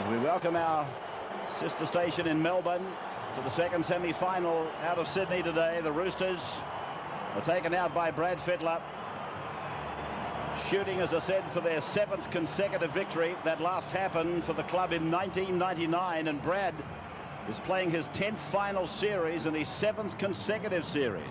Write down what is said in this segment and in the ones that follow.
As we welcome our sister station in Melbourne to the second semi-final out of Sydney today. The Roosters are taken out by Brad Fittler, shooting, as I said, for their 7th consecutive victory. That last happened for the club in 1999, and Brad is playing his 10th final series and his 7th consecutive series.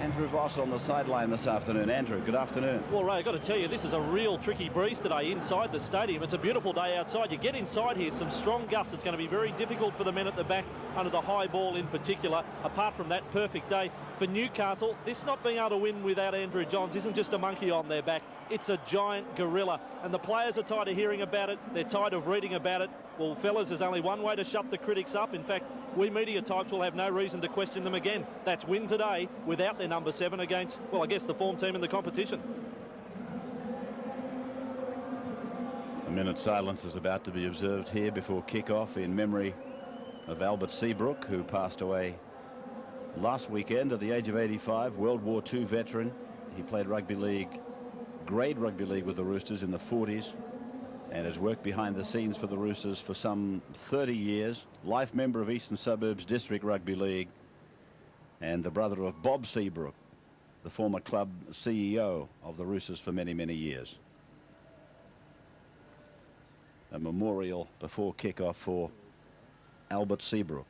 Andrew Voss on the sideline this afternoon. Andrew, good afternoon. Well, Ray, I've got to tell you, this is a real tricky breeze today inside the stadium. It's a beautiful day outside. You get inside here, some strong gusts. It's going to be very difficult for the men at the back under the high ball in particular. Apart from that, perfect day for Newcastle. This not being able to win without Andrew Johns isn't just a monkey on their back. It's a giant gorilla. And the players are tired of hearing about it. They're tired of reading about it. Well, fellas, there's only one way to shut the critics up. In fact, we media types will have no reason to question them again. That's win today without their number 7 against, well, I guess the form team in the competition. A minute's silence is about to be observed here before kick-off in memory of Albert Seabrook, who passed away last weekend at the age of 85, World War II veteran. He played rugby league, grade rugby league with the Roosters in the 40s, and has worked behind the scenes for the Roosters for some 30 years. Life member of Eastern Suburbs District Rugby League, and the brother of Bob Seabrook, the former club CEO of the Roosters for many, many years. A memorial before kick-off for Albert Seabrook.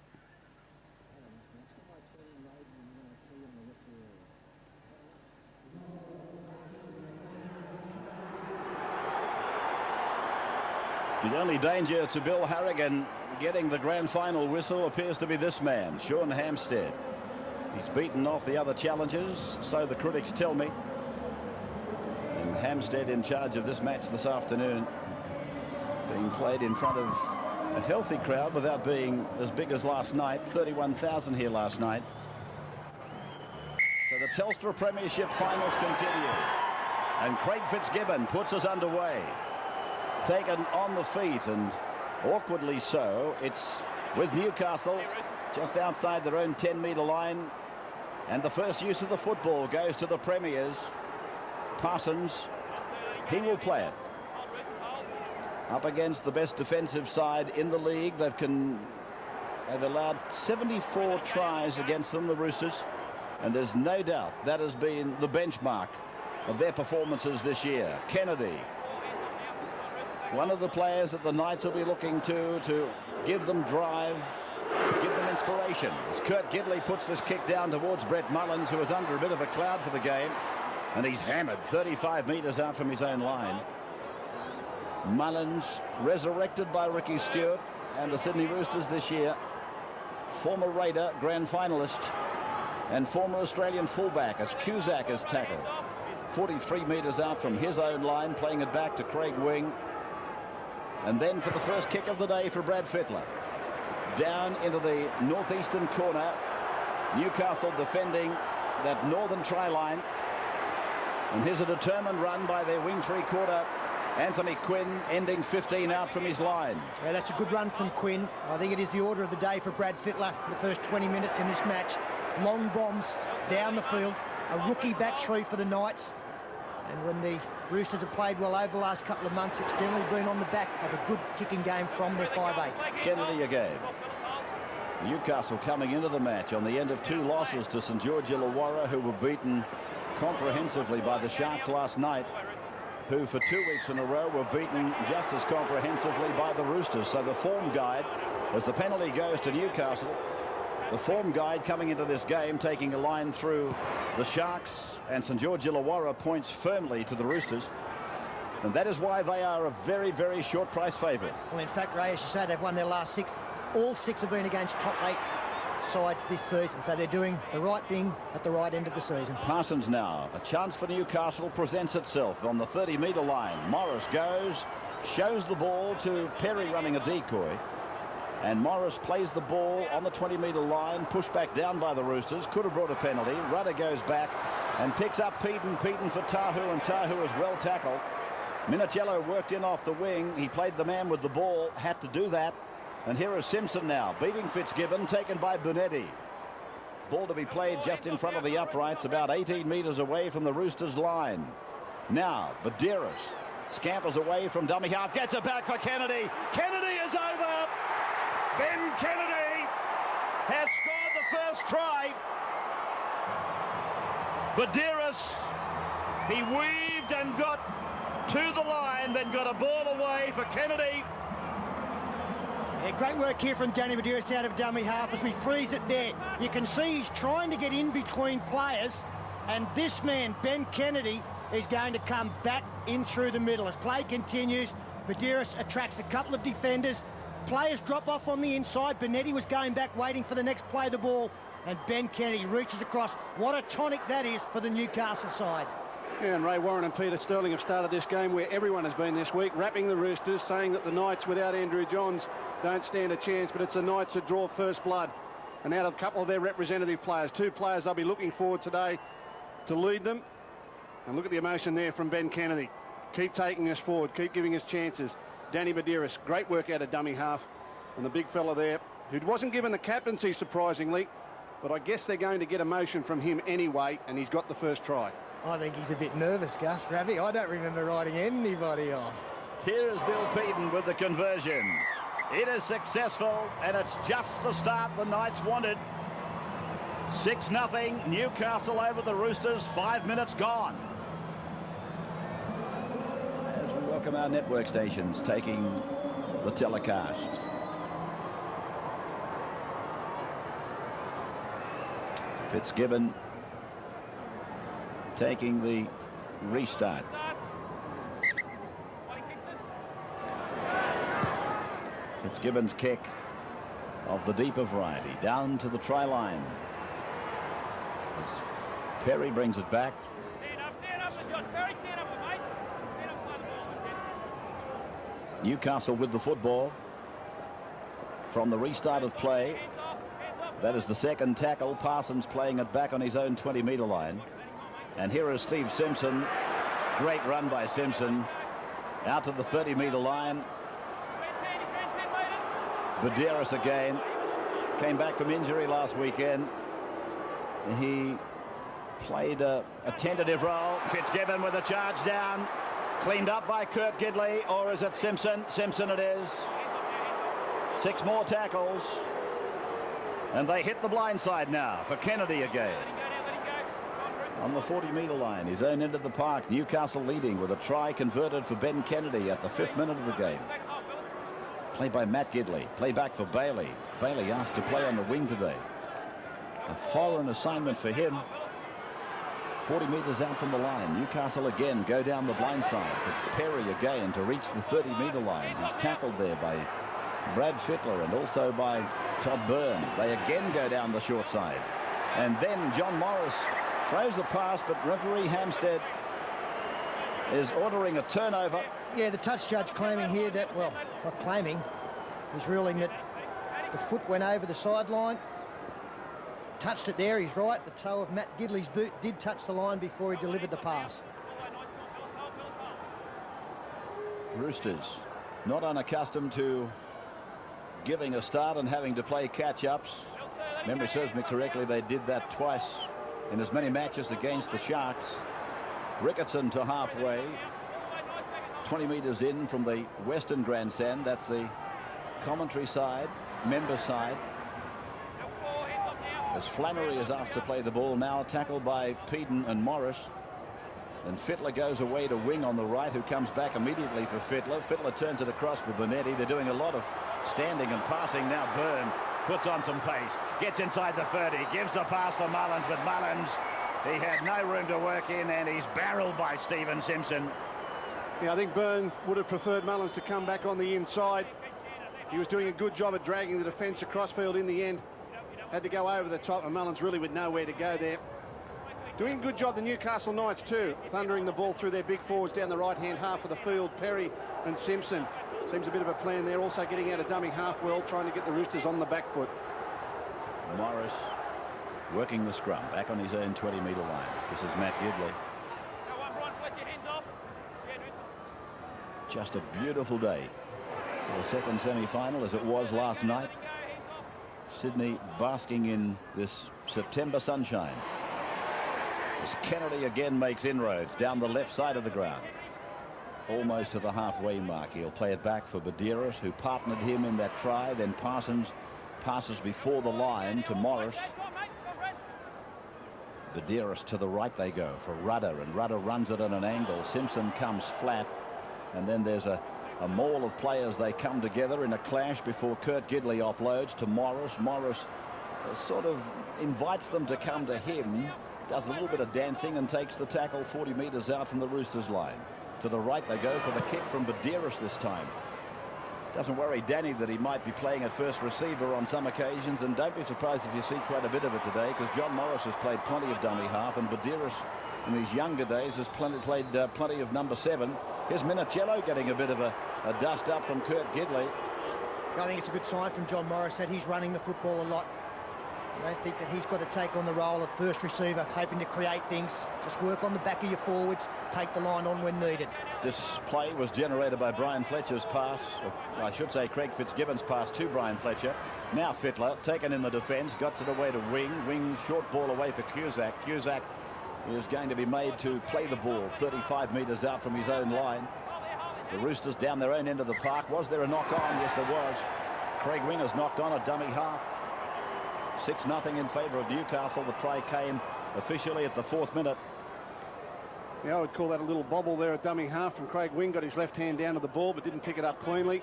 The only danger to Bill Harrigan getting the grand final whistle appears to be this man, Sean HAMPSTEAD. He's beaten off the other challengers, so the critics tell me. And HAMPSTEAD in charge of this match this afternoon, being played in front of a healthy crowd without being as big as last night. 31,000 here last night. So the Telstra Premiership finals continue, and Craig FITZGIBBON puts us underway. Taken on the feet, and awkwardly so. It's with Newcastle just outside their own 10-metre line, and the first use of the football goes to the Premiers. Parsons, he will play it. Up against the best defensive side in the league. They've allowed 74 tries against them, the Roosters, and there's no doubt that has been the benchmark of their performances this year. Kennedy, one of the players that the Knights will be looking to give them drive, give them inspiration. As Kurt Gidley puts this kick down towards Brett Mullins, who is under a bit of a cloud for the game, and he's hammered 35 metres out from his own line. Mullins resurrected by Ricky Stewart and the Sydney Roosters this year. Former Raider grand finalist and former Australian fullback as Cusack is tackled. 43 metres out from his own line, playing it back to Craig Wing. And then for the first kick of the day for Brad Fittler. Down into the northeastern corner. Newcastle defending that northern try line. And here's a determined run by their wing three-quarter, Anthony Quinn, ending 15 out from his line. Yeah, that's a good run from Quinn. I think it is the order of the day for Brad Fittler for the first 20 minutes in this match. Long bombs down the field. A rookie back three for the Knights. And when the Roosters have played well over the last couple of months, it's generally been on the back of a good kicking game from their 5'8". Kennedy again. Newcastle coming into the match on the end of 2 losses to St George Illawarra, who were beaten comprehensively by the Sharks last night, who for 2 weeks in a row were beaten just as comprehensively by the Roosters. So the form guide, as the penalty goes to Newcastle, the form guide coming into this game, taking a line through the Sharks and St George Illawarra, points firmly to the Roosters. And that is why they are a very, very short price favourite. Well, in fact, Ray, as you say, they've won their last 6. All 6 have been against top 8 sides this season. So they're doing the right thing at the right end of the season. Parsons now. A chance for Newcastle presents itself on the 30-metre line. Morris goes, shows the ball to Perry running a decoy. And Morris plays the ball on the 20-metre line, pushed back down by the Roosters. Could have brought a penalty. Rudder goes back and picks up Peden for Tahu, and Tahu is well tackled. Minichiello worked in off the wing. He played the man with the ball, had to do that. And here is Simpson now, beating FITZGIBBON, taken by Bonetti. Ball to be played just in front of the uprights, about 18 metres away from the Roosters line. Now, Badeiras Scampers away from dummy half, gets it back for Kennedy. Kennedy is over. Ben Kennedy has scored the first try. Badiris, he weaved and got to the line, then got a ball away for Kennedy. Yeah, great work here from Danny Badiris out of dummy half as we freeze it there. You can see he's trying to get in between players, and this man, Ben Kennedy, is going to come back in through the middle. As play continues, Badiris attracts a couple of defenders. Players drop off on the inside. Benetti was going back, waiting for the next play of the ball, and Ben Kennedy reaches across. What a tonic that is for the Newcastle side. Yeah, and Ray Warren and Peter Sterling have started this game where everyone has been this week, rapping the Roosters, saying that the Knights without Andrew Johns don't stand a chance, but it's the Knights that draw first blood. And out of a couple of their representative players, 2 players they'll be looking forward today to lead them. And look at the emotion there from Ben Kennedy. Keep taking us forward, keep giving us chances. Danny Badiris, great work out of dummy half. And the big fella there, who wasn't given the captaincy, surprisingly, but I guess they're going to get emotion from him anyway, and he's got the first try. I think he's a bit nervous, Gus. Ravi, I don't remember writing anybody off. Here is Bill Peden with the conversion. It is successful, and it's just the start the Knights wanted. 6-0, Newcastle over the Roosters, 5 minutes gone. As we welcome our network stations taking the telecast. FITZGIBBON taking the restart. FITZGIBBON's kick of the deeper variety down to the try line. As Perry brings it back. Newcastle with the football from the restart of play. That is the second tackle. Parsons playing it back on his own 20-metre line. And here is Steve Simpson. Great run by Simpson. Out to the 30-metre line. Badiris again. Came back from injury last weekend. He played a tentative role. FITZGIBBON with a charge down. Cleaned up by Kurt Gidley. Or is it Simpson? Simpson it is. 6 more tackles. And they hit the blind side now for Kennedy again. On the 40-metre line, his own end of the park. Newcastle leading with a try converted for Ben Kennedy at the 5th minute of the game. Play by Matt Gidley. Play back for Bailey. Bailey asked to play on the wing today. A foreign assignment for him. 40 metres out from the line. Newcastle again go down the blind side for Perry again to reach the 30-metre line. He's tackled there by Brad Fittler and also by Todd Byrne. They again go down the short side. And then John Morris throws the pass, but referee HAMPSTEAD is ordering a turnover. Yeah, the touch judge claiming here that, well, not claiming, he's ruling that the foot went over the sideline. Touched it there, he's right. The toe of Matt Gidley's boot did touch the line before he delivered the pass. Roosters not unaccustomed to giving a start and having to play catch-ups. Memory serves me correctly, they did that twice in as many matches against the Sharks. Ricketson to halfway. 20 metres in from the western grandstand. That's the commentary side, member side. As Flannery is asked to play the ball now, tackled by Peden and Morris. And Fittler goes away to wing on the right, who comes back immediately for Fittler. Fittler turns it across for Benetti. They're doing a lot of standing and passing now. Byrne puts on some pace, gets inside the 30, gives the pass to Mullins, but Mullins, he had no room to work in, and he's barreled by Stephen Simpson. Yeah, I think Byrne would have preferred Mullins to come back on the inside. He was doing a good job at dragging the defence across field in the end. Had to go over the top, and Mullins really with nowhere to go there. Doing a good job, the Newcastle Knights too, thundering the ball through their big forwards down the right-hand half of the field. Perry and Simpson. Seems a bit of a plan there, also getting out of dummy half well, trying to get the Roosters on the back foot. Morris working the scrum, back on his own 20-metre line. This is Matt Gidley. Just a beautiful day for the second semi-final, as it was last night. Sydney basking in this September sunshine. As Kennedy again makes inroads down the left side of the ground. almost to the halfway mark. He'll play it back for Badeiros, who partnered him in that try. Then Parsons passes before the line to Morris. Badeiros to the right they go for Rudder, and Rudder runs it at an angle. Simpson comes flat, and then there's a maul of players. They come together in a clash before Kurt Gidley offloads to Morris. Morris sort of invites them to come to him, does a little bit of dancing and takes the tackle 40 metres out from the Roosters line. To the right they go for the kick from Badeiros this time. Doesn't worry Danny that he might be playing at first receiver on some occasions, and don't be surprised if you see quite a bit of it today, because John Morris has played plenty of dummy half, and Badeiros in his younger days has played plenty of number 7. Here's Minichiello getting a bit of a dust up from Kurt Gidley. I think it's a good sign from John Morris that he's running the football a lot. I don't think that he's got to take on the role of first receiver, hoping to create things. Just work on the back of your forwards, take the line on when needed. This play was generated by Brian Fletcher's pass, or I should say Craig Fitzgibbon's pass to Brian Fletcher. Now Fittler taken in the defence, got it away to Wing, short ball away for Cusack. Cusack is going to be made to play the ball 35 metres out from his own line. The Roosters down their own end of the park. Was there a knock on? Yes, there was. Craig Wing has knocked on a dummy half. 6-0 in favour of Newcastle. The try came officially at the 4th minute. Yeah, I would call that a little bobble there, a dummy half from Craig Wing. Got his left hand down to the ball but didn't pick it up cleanly.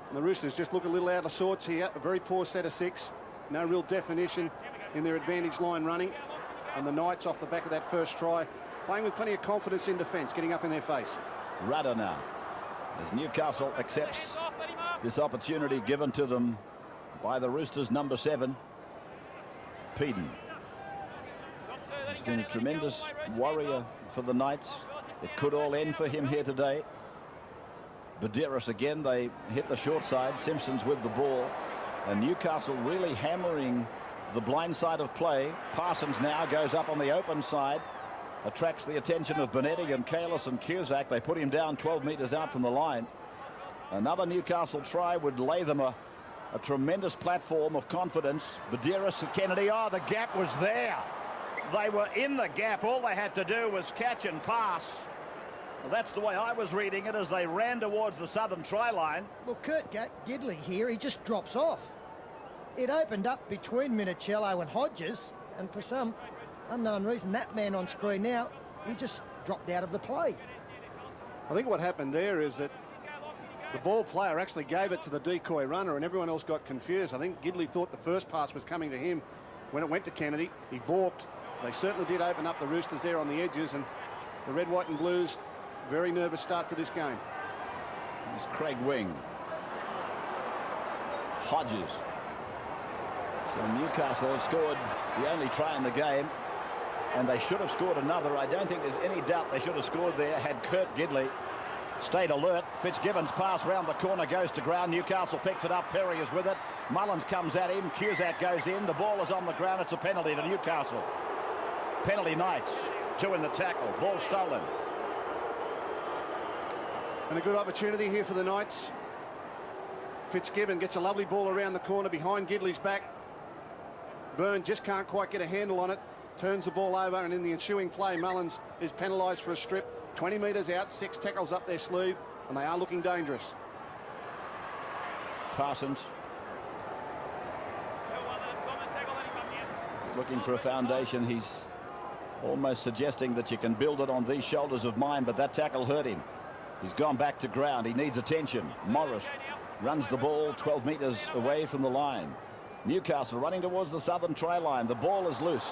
And the Roosters just look a little out of sorts here. A very poor set of 6. No real definition in their advantage line running. And the Knights, off the back of that first try, playing with plenty of confidence in defence, getting up in their face. Rudder now, as Newcastle accepts this opportunity given to them by the Roosters' number 7. Peden. He's been a tremendous warrior for the Knights. It could all end for him here today. Badeiros again, they hit the short side. Simpson's with the ball, and Newcastle really hammering the blind side of play. Parsons now goes up on the open side, attracts the attention of Bonetti and Kalis and Cusack. They put him down 12 metres out from the line. Another Newcastle try would lay them a tremendous platform of confidence. Badeiros to Kennedy. Oh, the gap was there. They were in the gap. All they had to do was catch and pass. Well, that's the way I was reading it as they ran towards the southern try line. Well, Kurt Gidley here, he just drops off. It opened up between Minichiello and Hodges, and for some unknown reason, that man on screen now, he just dropped out of the play. I think what happened there is that the ball player actually gave it to the decoy runner and everyone else got confused. I think Gidley thought the first pass was coming to him. When it went to Kennedy, he balked. They certainly did open up the Roosters there on the edges, and the red, white and blues, very nervous start to this game. It's Craig Wing. Hodges. So Newcastle have scored the only try in the game, and they should have scored another. I don't think there's any doubt they should have scored there had Kurt Gidley stayed alert. Fitzgibbon's pass round the corner goes to ground. Newcastle picks it up. Perry is with it. Mullins comes at him. Cusack goes in. The ball is on the ground. It's a penalty to Newcastle. Penalty Knights. 2 in the tackle. Ball stolen. And a good opportunity here for the Knights. Fitzgibbon gets a lovely ball around the corner behind Gidley's back. Byrne just can't quite get a handle on it. Turns the ball over, and in the ensuing play, Mullins is penalised for a strip. 20 metres out, 6 tackles up their sleeve, and they are looking dangerous. Parsons looking for a foundation. He's almost suggesting that you can build it on these shoulders of mine, but that tackle hurt him. He's gone back to ground. He needs attention. Morris runs the ball 12 metres away from the line. Newcastle running towards the southern try line. The ball is loose.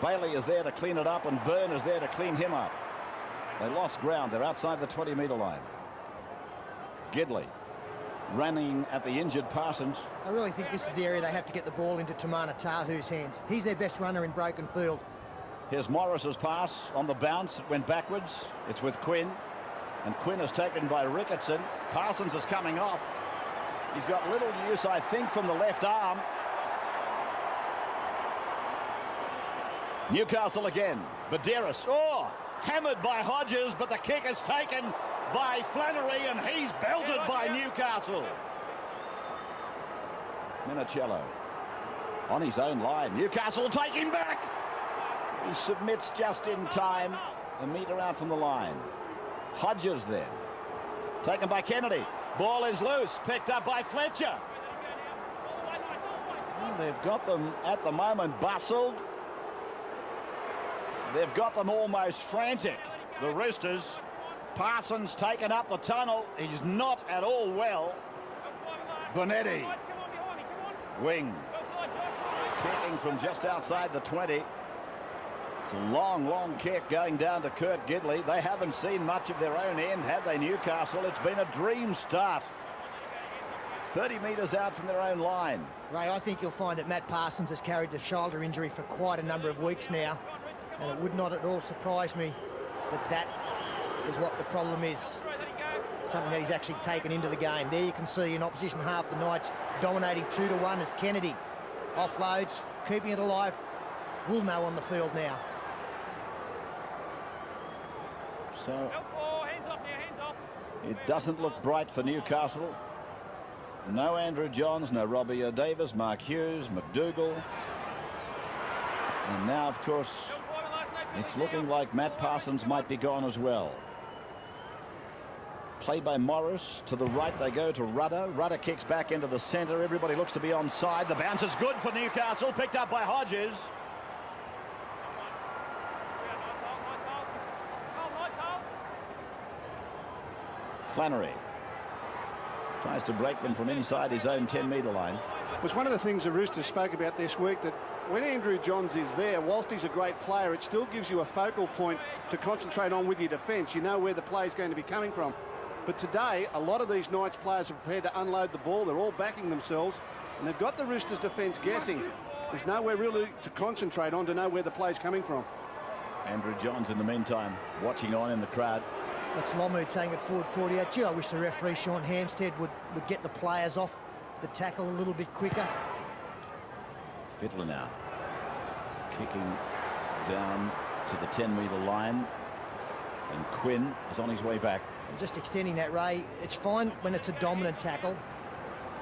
Bailey is there to clean it up, and Byrne is there to clean him up. They lost ground. They're outside the 20-metre line. Gidley running at the injured Parsons. I really think this is the area they have to get the ball into Tamana Tahu's hands. He's their best runner in broken field. Here's Morris's pass on the bounce. It went backwards. It's with Quinn, and Quinn is taken by Ricketson. Parsons is coming off. He's got little use, I think, from the left arm. Newcastle again. Badeiros. Oh! Hammered by Hodges, but the kick is taken by Flannery, and he's belted by Newcastle. Minichiello on his own line. Newcastle take him back. He submits just in time. A metre out from the line. Hodges then. Taken by Kennedy. Ball is loose. Picked up by Fletcher. And they've got them at the moment bustled. They've got them almost frantic. The Roosters. Parsons taken up the tunnel. He's not at all well. Bonetti. Wing. Kicking from just outside the 20. It's a long, long kick going down to Kurt Gidley. They haven't seen much of their own end, have they, Newcastle? It's been a dream start. 30 metres out from their own line. Ray, I think you'll find that Matt Parsons has carried the shoulder injury for quite a number of weeks now, and it would not at all surprise me that that is what the problem is. Something that he's actually taken into the game. There you can see in opposition half the Knights dominating 2-1 as Kennedy offloads, keeping it alive. We'll know on the field now. So it doesn't look bright for Newcastle. No Andrew Johns, no Robbie Davis, Mark Hughes, McDougall. And now, of course, it's looking like Matt Parsons might be gone as well. Played by Morris. To the right they go to Rudder. Rudder kicks back into the centre. Everybody looks to be onside. The bounce is good for Newcastle. Picked up by Hodges. Flannery tries to break them from inside his own 10-metre line. It was one of the things the Roosters spoke about this week, that when Andrew Johns is there, whilst he's a great player, it still gives you a focal point to concentrate on with your defence. You know where the play is going to be coming from. But today, a lot of these Knights players are prepared to unload the ball. They're all backing themselves, and they've got the Roosters defence guessing. There's nowhere really to concentrate on to know where the play's coming from. Andrew Johns, in the meantime, watching on in the crowd. That's Lomu taking it forward 48. Gee, I wish the referee, Sean HAMPSTEAD, would get the players off the tackle a little bit quicker. Fittler now kicking down to the 10-metre line, and Quinn is on his way back. And just extending that, Ray, it's fine when it's a dominant tackle,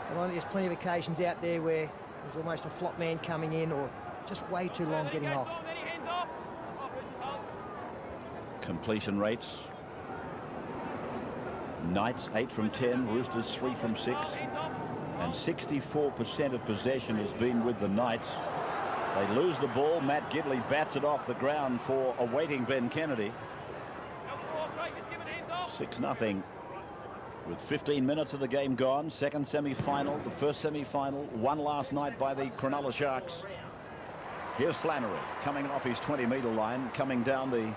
but I think there's plenty of occasions out there where there's almost a flop man coming in or just way too long getting off. Completion rates. Knights 8 from 10, Roosters 3 from 6, and 64% of possession has been with the Knights. They lose the ball. Matt Gidley bats it off the ground for awaiting Ben Kennedy. 6-0 with 15 minutes of the game gone. Second semi-final, the first semi-final won last night by the Cronulla Sharks. Here's Flannery coming off his 20-metre line, coming down the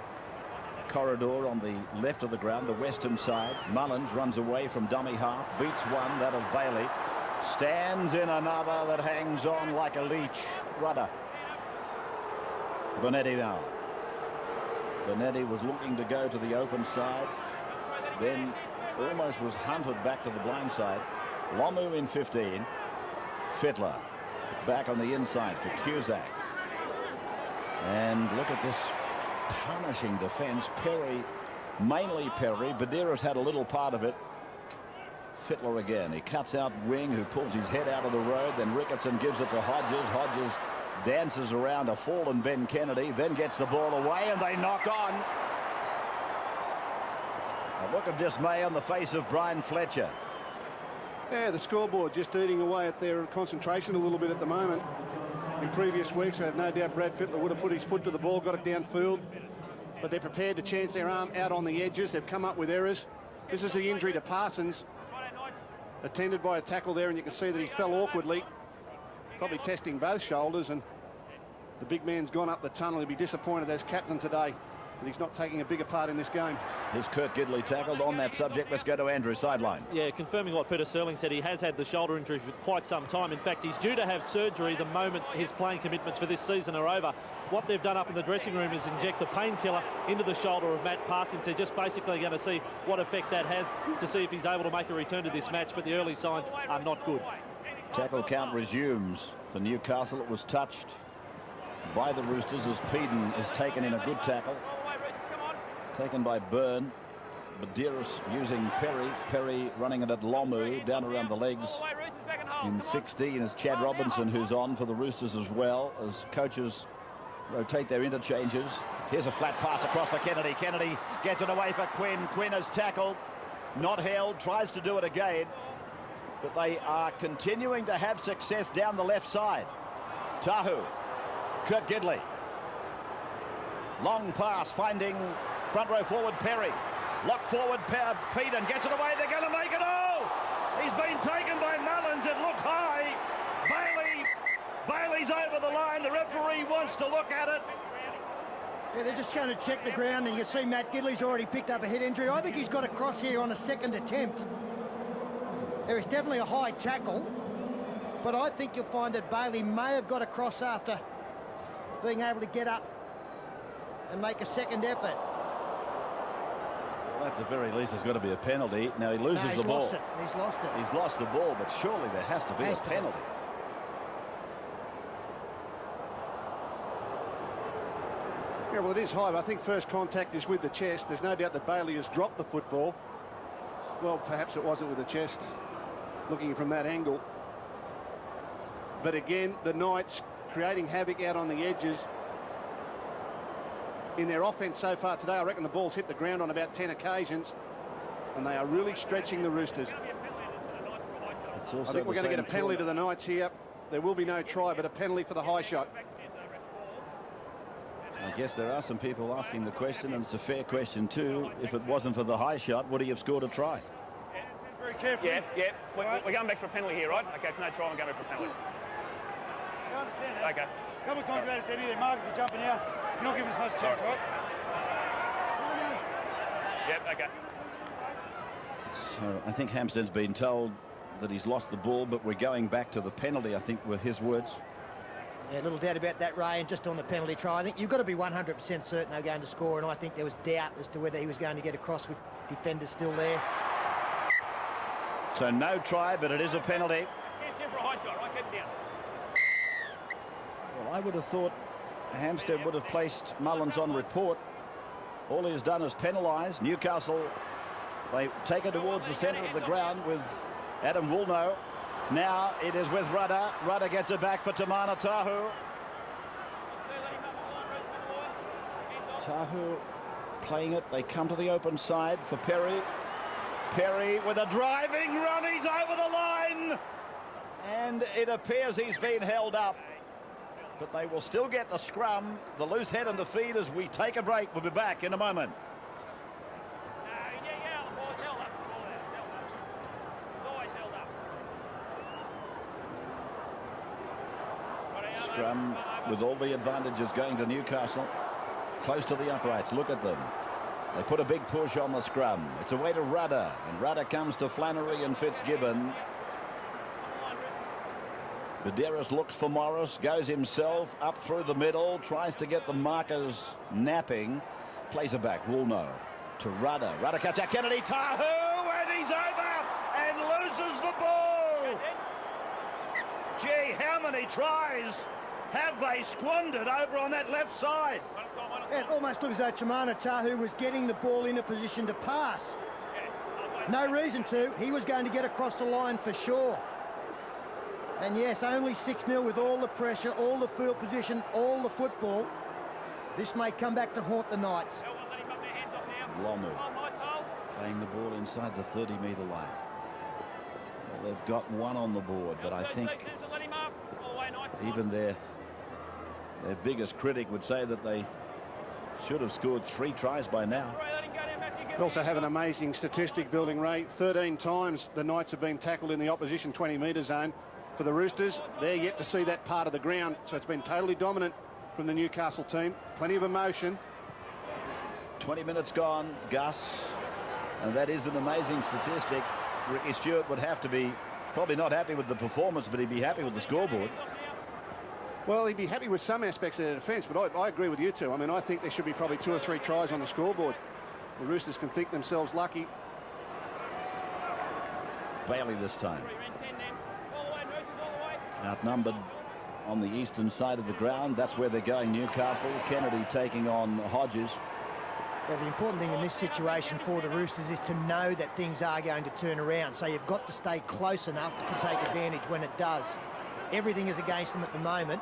corridor on the left of the ground, the western side. Mullins runs away from dummy half, beats one, that of Bailey, stands in another that hangs on like a leech. Rudder. Bonetti now. Bonetti was looking to go to the open side, then almost was hunted back to the blind side. Lomu in 15. Fittler back on the inside for Cusack. And look at this punishing defence. Perry, mainly Perry. Badira's had a little part of it. Fittler again. He cuts out Wing, who pulls his head out of the road. Then Ricketson gives it to Hodges. Hodges dances around a fallen Ben Kennedy, then gets the ball away, and they knock on. A look of dismay on the face of Brian Fletcher. Yeah, the scoreboard just eating away at their concentration a little bit at the moment. In previous weeks, I have no doubt Brad Fittler would have put his foot to the ball, got it downfield, but they're prepared to chance their arm out on the edges. They've come up with errors. This is the injury to Parsons, attended by a tackle there, and you can see that he fell awkwardly, probably testing both shoulders, and the big man's gone up the tunnel. He'll be disappointed as captain today that he's not taking a bigger part in this game. Here's Kurt Gidley tackled. On that subject, let's go to Andrew, sideline. Yeah, confirming what Peter Serling said, he has had the shoulder injury for quite some time. In fact, he's due to have surgery the moment his playing commitments for this season are over. What they've done up in the dressing room is inject a painkiller into the shoulder of Matt Parsons. They're just basically going to see what effect that has to see if he's able to make a return to this match, but the early signs are not good. Tackle count resumes for Newcastle. It was touched by the Roosters as Peden is taken in a good tackle. Taken by Byrne. Badiris using Perry. Perry running it at Lomu, down around the legs. In 16 is Chad Robinson, who's on for the Roosters as well, as coaches rotate their interchanges. Here's a flat pass across for Kennedy. Kennedy gets it away for Quinn. Quinn is tackled. not held, tries to do it again. But they are continuing to have success down the left side. Tahu, Kirk Gidley. Long pass, finding front row forward Perry. Locked forward, Pete, and gets it away. They're going to make it. Oh! He's been taken by Mullins. It looked high. Bailey's over the line. The referee wants to look at it. Yeah, they're just going to check the ground, and you can see Matt Gidley's already picked up a head injury. I think he's got a cross here on a second attempt. There is definitely a high tackle, but I think you'll find that Bailey may have got a cross after being able to get up and make a second effort. Well, at the very least, there's got to be a penalty. Now he loses the ball. He's lost it. He's lost the ball, but surely there has to be a penalty. Yeah, well, it is high, but I think first contact is with the chest. There's no doubt that Bailey has dropped the football. Well, perhaps it wasn't with the chest, looking from that angle. But again, the Knights creating havoc out on the edges. In their offence so far today, I reckon the ball's hit the ground on about 10 occasions, and they are really stretching the Roosters. I think we're going to get a penalty to the Knights here. There will be no try, but a penalty for the high shot. I guess there are some people asking the question, and it's a fair question too. If it wasn't for the high shot, would he have scored a try? Very carefully. Yeah. We're going back for a penalty here, right? Okay, if no try, I'm going back for a penalty. You understand that? Okay. A couple of times about it, said either Marcus is jumping out. You're not giving us much chance, right? Yep, okay. So I think Hampstead's been told that he's lost the ball, but we're going back to the penalty, I think were his words. Yeah, little doubt about that, Ray, and just on the penalty try, I think you've got to be 100% certain they're going to score, and I think there was doubt as to whether he was going to get across with defenders still there. So no try, but it is a penalty. For a high shot, right? Keep it down. Well, I would have thought Hampstead would have placed Mullins on report. All he has done is penalise. Newcastle, they take it towards the centre of the ground with Adam Woolnough. Now it is with Rudder. Rudder gets it back for Tamana Tahu. Tahu playing it. They come to the open side for Perry. Perry with a driving run. He's over the line. And it appears he's been held up. But they will still get the scrum. The loose head and the feed as we take a break. We'll be back in a moment. Scrum with all the advantages going to Newcastle. Close to the uprights. Look at them. They put a big push on the scrum. It's away to Rudder. And Rudder comes to Flannery and FITZGIBBON. Badderas looks for Morris. Goes himself up through the middle. Tries to get the markers napping. Plays it back. Woolnough to Rudder. Rudder cuts out Kennedy. Tahu! And he's over! And loses the ball! Gee, how many tries have they squandered over on that left side? It almost looks as though Tamana Tahu was getting the ball in a position to pass. No reason to. He was going to get across the line for sure. And yes, only 6-0 with all the pressure, all the field position, all the football. This may come back to haunt the Knights. Lomu playing the ball inside the 30-metre line. Well, they've got one on the board, but I think even their biggest critic would say that they should have scored 3 tries by now. We also have an amazing statistic building, Ray. 13 times the Knights have been tackled in the opposition 20-metre zone. For the Roosters, they're yet to see that part of the ground, so it's been totally dominant from the Newcastle team. Plenty of emotion. 20 minutes gone, Gus, and that is an amazing statistic. Ricky Stewart would have to be probably not happy with the performance, but he'd be happy with the scoreboard. Well, he'd be happy with some aspects of their defence, but I agree with you two. I mean, I think there should be probably 2 or 3 tries on the scoreboard. The Roosters can think themselves lucky. Bailey this time. Outnumbered on the eastern side of the ground. That's where they're going, Newcastle. Kennedy taking on Hodges. Well, the important thing in this situation for the Roosters is to know that things are going to turn around. So you've got to stay close enough to take advantage when it does. Everything is against them at the moment.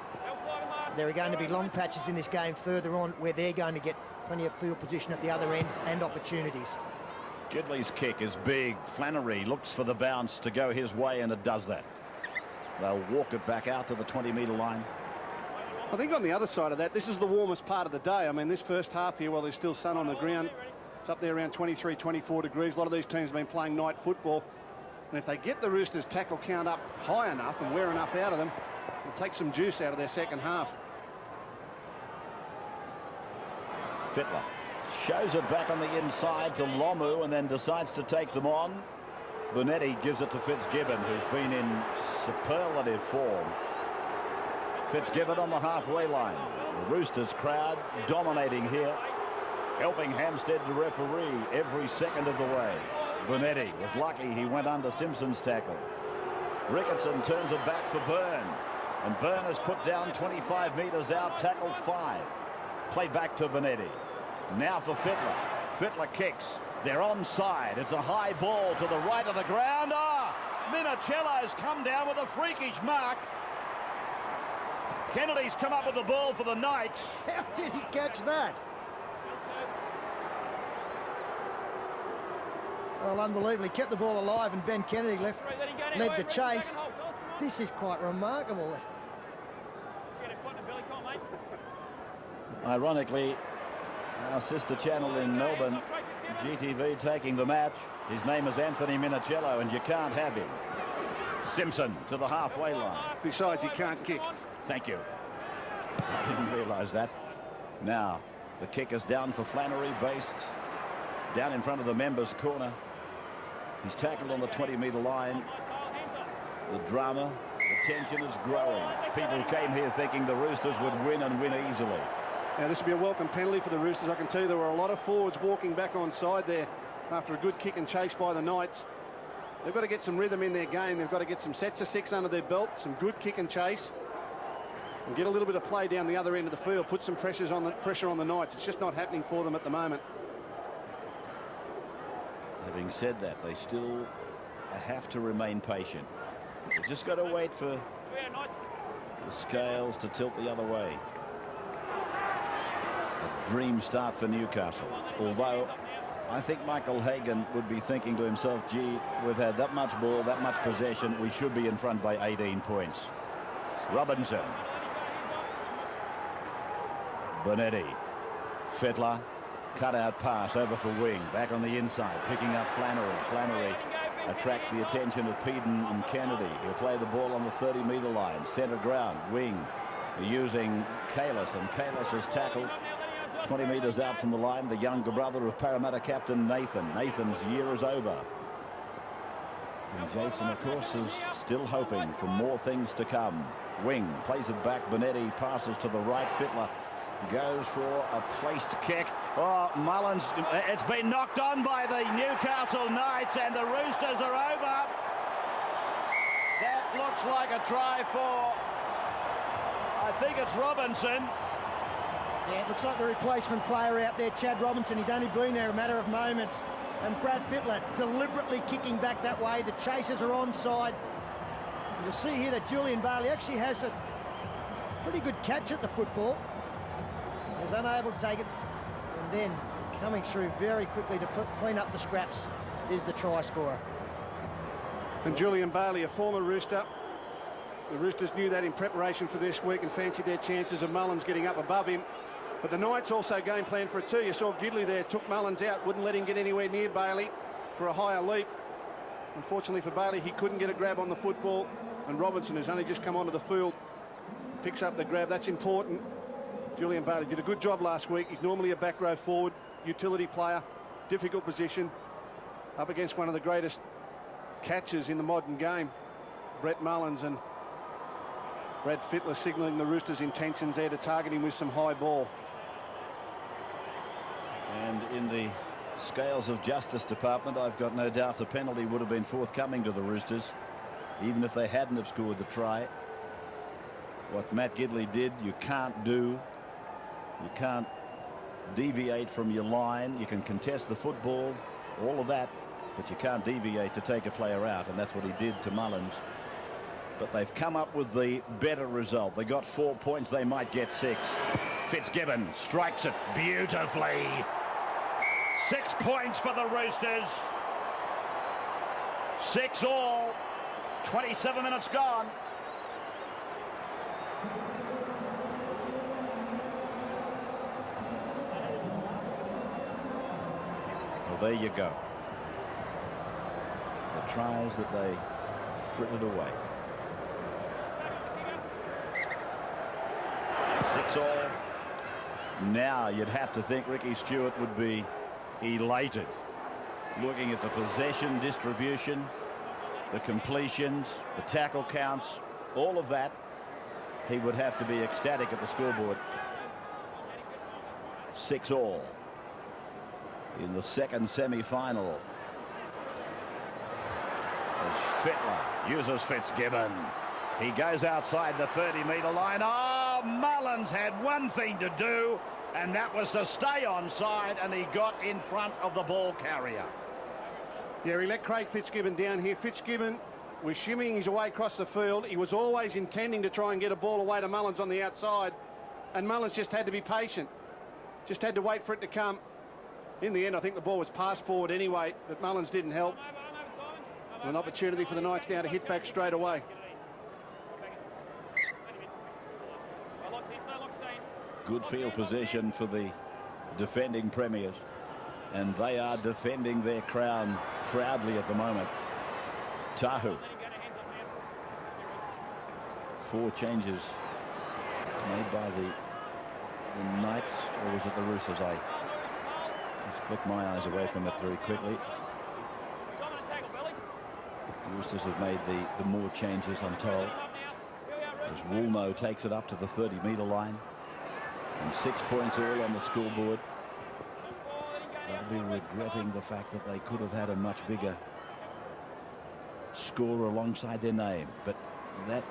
There are going to be long patches in this game further on where they're going to get plenty of field position at the other end and opportunities. Gidley's kick is big. Flannery looks for the bounce to go his way, and it does that. They'll walk it back out to the 20-metre line. I think on the other side of that, this is the warmest part of the day. I mean, this first half here, while there's still sun on the ground, it's up there around 23, 24 degrees. A lot of these teams have been playing night football. And if they get the Roosters' tackle count up high enough and wear enough out of them, it'll take some juice out of their second half. Fittler shows it back on the inside to Lomu and then decides to take them on. Bonetti gives it to Fitzgibbon, who's been in superlative form. Fitzgibbon on the halfway line. The Roosters crowd dominating here, helping Hampstead to referee every second of the way. Bonetti was lucky he went under Simpson's tackle. Ricketson turns it back for Byrne, and Byrne is put down 25 metres out, tackle 5. Played back to Bonetti. Now for Fittler. Fittler kicks. They're onside. It's a high ball to the right of the ground. Minicello's come down with a freakish mark. Kennedy's come up with the ball for the Knights. How did he catch that? Well, unbelievably kept the ball alive, and Ben Kennedy led the chase. This is quite remarkable. Ironically, our sister channel in Melbourne, GTV, taking the match. His name is Anthony Minicello, and you can't have him. Simpson to the halfway line. Besides, he can't kick. Thank you. I didn't realise that. Now, the kick is down for Flannery, based down in front of the members' corner. He's tackled on the 20-metre line. The drama, the tension is growing. People came here thinking the Roosters would win and win easily. Now, this will be a welcome penalty for the Roosters. I can tell you there were a lot of forwards walking back on side there after a good kick and chase by the Knights. They've got to get some rhythm in their game. They've got to get some sets of 6 under their belt, some good kick and chase, and get a little bit of play down the other end of the field, put some pressure on the Knights. It's just not happening for them at the moment. Having said that, they still have to remain patient. They've just got to wait for the scales to tilt the other way. A dream start for Newcastle, although I think Michael Hagan would be thinking to himself, gee, we've had that much ball, that much possession, we should be in front by 18 points. Robinson. Bonetti. Fittler. Cut-out pass over for Wing. Back on the inside, picking up Flannery. Flannery attracts the attention of Peden and Kennedy. He'll play the ball on the 30-metre line. Centre ground. Wing using Kalis, and Kalis is tackled 20 metres out from the line. The younger brother of Parramatta captain Nathan. Nathan's year is over. And Jason, of course, is still hoping for more things to come. Wing plays it back. Bonetti passes to the right. Fittler goes for a placed kick. Oh, Mullins, it's been knocked on by the Newcastle Knights, and the Roosters are over. That looks like a try for, I think it's Robinson. Yeah, it looks like the replacement player out there, Chad Robinson. He's only been there a matter of moments. And Brad Fittler deliberately kicking back that way. The chasers are onside. You'll see here that Julian Bailey actually has a pretty good catch at the football. He's unable to take it. And then coming through very quickly to clean up the scraps is the try scorer. And Julian Bailey, a former Rooster. The Roosters knew that in preparation for this week and fancied their chances of Mullins getting up above him. But the Knights also game plan for it too. You saw Gidley there, took Mullins out, wouldn't let him get anywhere near Bailey for a higher leap. Unfortunately for Bailey, he couldn't get a grab on the football. And Robinson, who's only just come onto the field, picks up the grab. That's important. Julian Bailey did a good job last week. He's normally a back row forward, utility player, difficult position, up against one of the greatest catchers in the modern game, Brett Mullins, and Brad Fittler signalling the Roosters' intentions there to target him with some high ball. And in the scales of Justice Department, I've got no doubt a penalty would have been forthcoming to the Roosters, even if they hadn't have scored the try. What Matt Gidley did, you can't do. You can't deviate from your line. You can contest the football, all of that, but you can't deviate to take a player out, and that's what he did to Mullins. But they've come up with the better result. They got 4 points. They might get 6. Fitzgibbon strikes it beautifully. 6 points for the Roosters. 6-all. 27 minutes gone. Well, there you go. The tries that they frittered away. 6-all. Now you'd have to think Ricky Stewart would be elated looking at the possession distribution, the completions, the tackle counts, all of that. He would have to be ecstatic at the scoreboard. 6-all in the second semi-final. As Fittler uses Fitzgibbon. He goes outside the 30-metre line. Oh, Mullins had one thing to do, and that was to stay onside, and he got in front of the ball carrier. Yeah, he let Craig Fitzgibbon down here. Fitzgibbon was shimmying his way across the field. He was always intending to try and get a ball away to Mullins on the outside, and Mullins just had to be patient. Just had to wait for it to come. In the end, I think the ball was passed forward anyway, but Mullins didn't help. An opportunity for the Knights now to hit back straight away. Good field possession for the defending premiers, and they are defending their crown proudly at the moment. Tahu. 4 changes made by the Knights, or was it the Roosters? I just flicked my eyes away from it very quickly. The Roosters have made the more changes, I'm told, as Woolno takes it up to the 30-metre line. And 6 points all on the scoreboard. They'll be regretting the fact that they could have had a much bigger score alongside their name. But that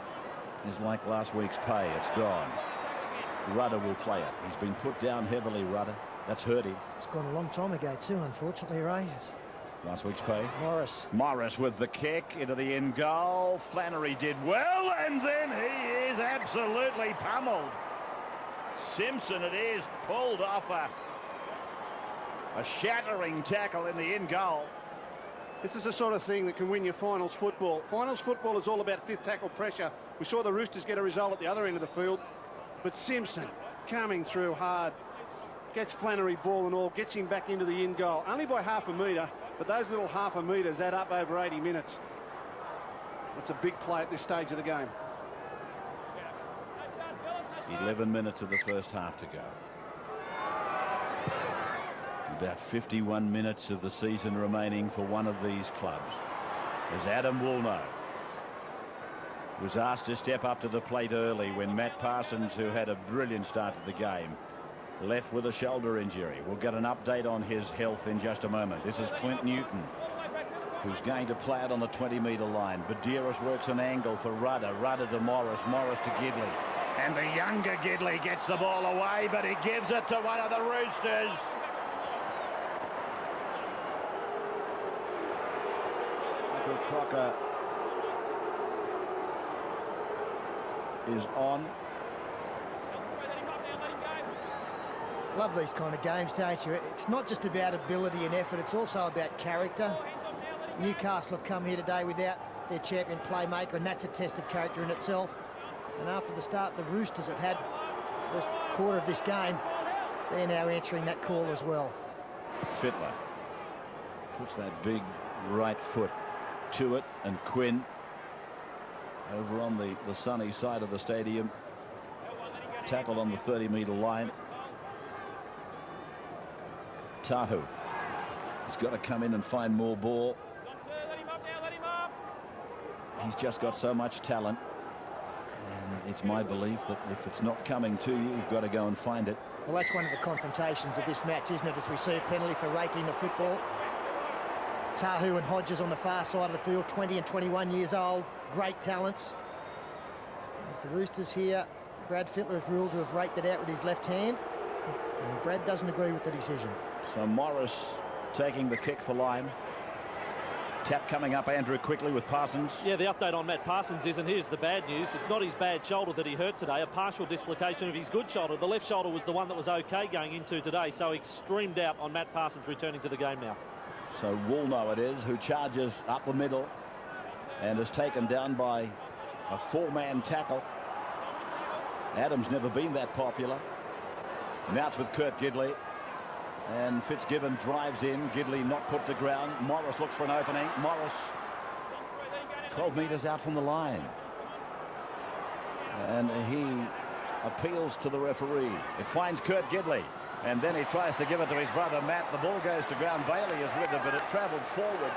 is like last week's pay. It's gone. Rudder will play it. He's been put down heavily, Rudder. That's hurt him. It's gone a long time ago too, unfortunately, Ray. Last week's pay. Morris with the kick into the end goal. Flannery did well, and then he is absolutely pummeled. Simpson, it is, pulled off a shattering tackle in the end goal. This is the sort of thing that can win your finals football. Finals football is all about fifth tackle pressure. We saw the Roosters get a result at the other end of the field, but Simpson coming through hard, gets Flannery ball and all, gets him back into the end goal. Only by half a metre, but those little half a metres add up over 80 minutes. That's a big play at this stage of the game. 11 minutes of the first half to go. About 51 minutes of the season remaining for one of these clubs, as Adam Woolno was asked to step up to the plate early when Matt Parsons, who had a brilliant start to the game, left with a shoulder injury. We'll get an update on his health in just a moment. This is Clint Newton, who's going to play it on the 20-metre line. Badeiros works an angle for Rudder. Rudder to Morris. Morris to Gidley. And the younger Gidley gets the ball away, but he gives it to one of the Roosters. Michael Crocker is on. Love these kind of games, don't you? It's not just about ability and effort, it's also about character. Newcastle have come here today without their champion playmaker, and that's a test of character in itself. And after the start the Roosters have had the first quarter of this game, they're now answering that call as well. Fittler puts that big right foot to it, and Quinn over on the sunny side of the stadium, tackled on the 30-metre line. Tahu has got to come in and find more ball. He's just got so much talent, and it's my belief that if it's not coming to you, you've got to go and find it. Well, that's one of the confrontations of this match, isn't it, as we see a penalty for raking the football. Tahu and Hodges on the far side of the field, 20 and 21 years old, great talents. As the Roosters here, Brad Fittler is ruled to have raked it out with his left hand, and Brad doesn't agree with the decision. So Morris taking the kick for line. Tap coming up, Andrew, quickly with Parsons. Yeah, the update on Matt Parsons is, and here's the bad news, it's not his bad shoulder that he hurt today, a partial dislocation of his good shoulder. The left shoulder was the one that was okay going into today, so extreme doubt on Matt Parsons returning to the game now. So Woolnough it is who charges up the middle and is taken down by a four-man tackle. Adams never been that popular. Now it's with Kurt Gidley. And Fitzgibbon drives in. Gidley not put to ground. Morris looks for an opening. Morris 12 metres out from the line. And he appeals to the referee. It finds Kurt Gidley. And then he tries to give it to his brother Matt. The ball goes to ground. Bailey is with it, but it travelled forward.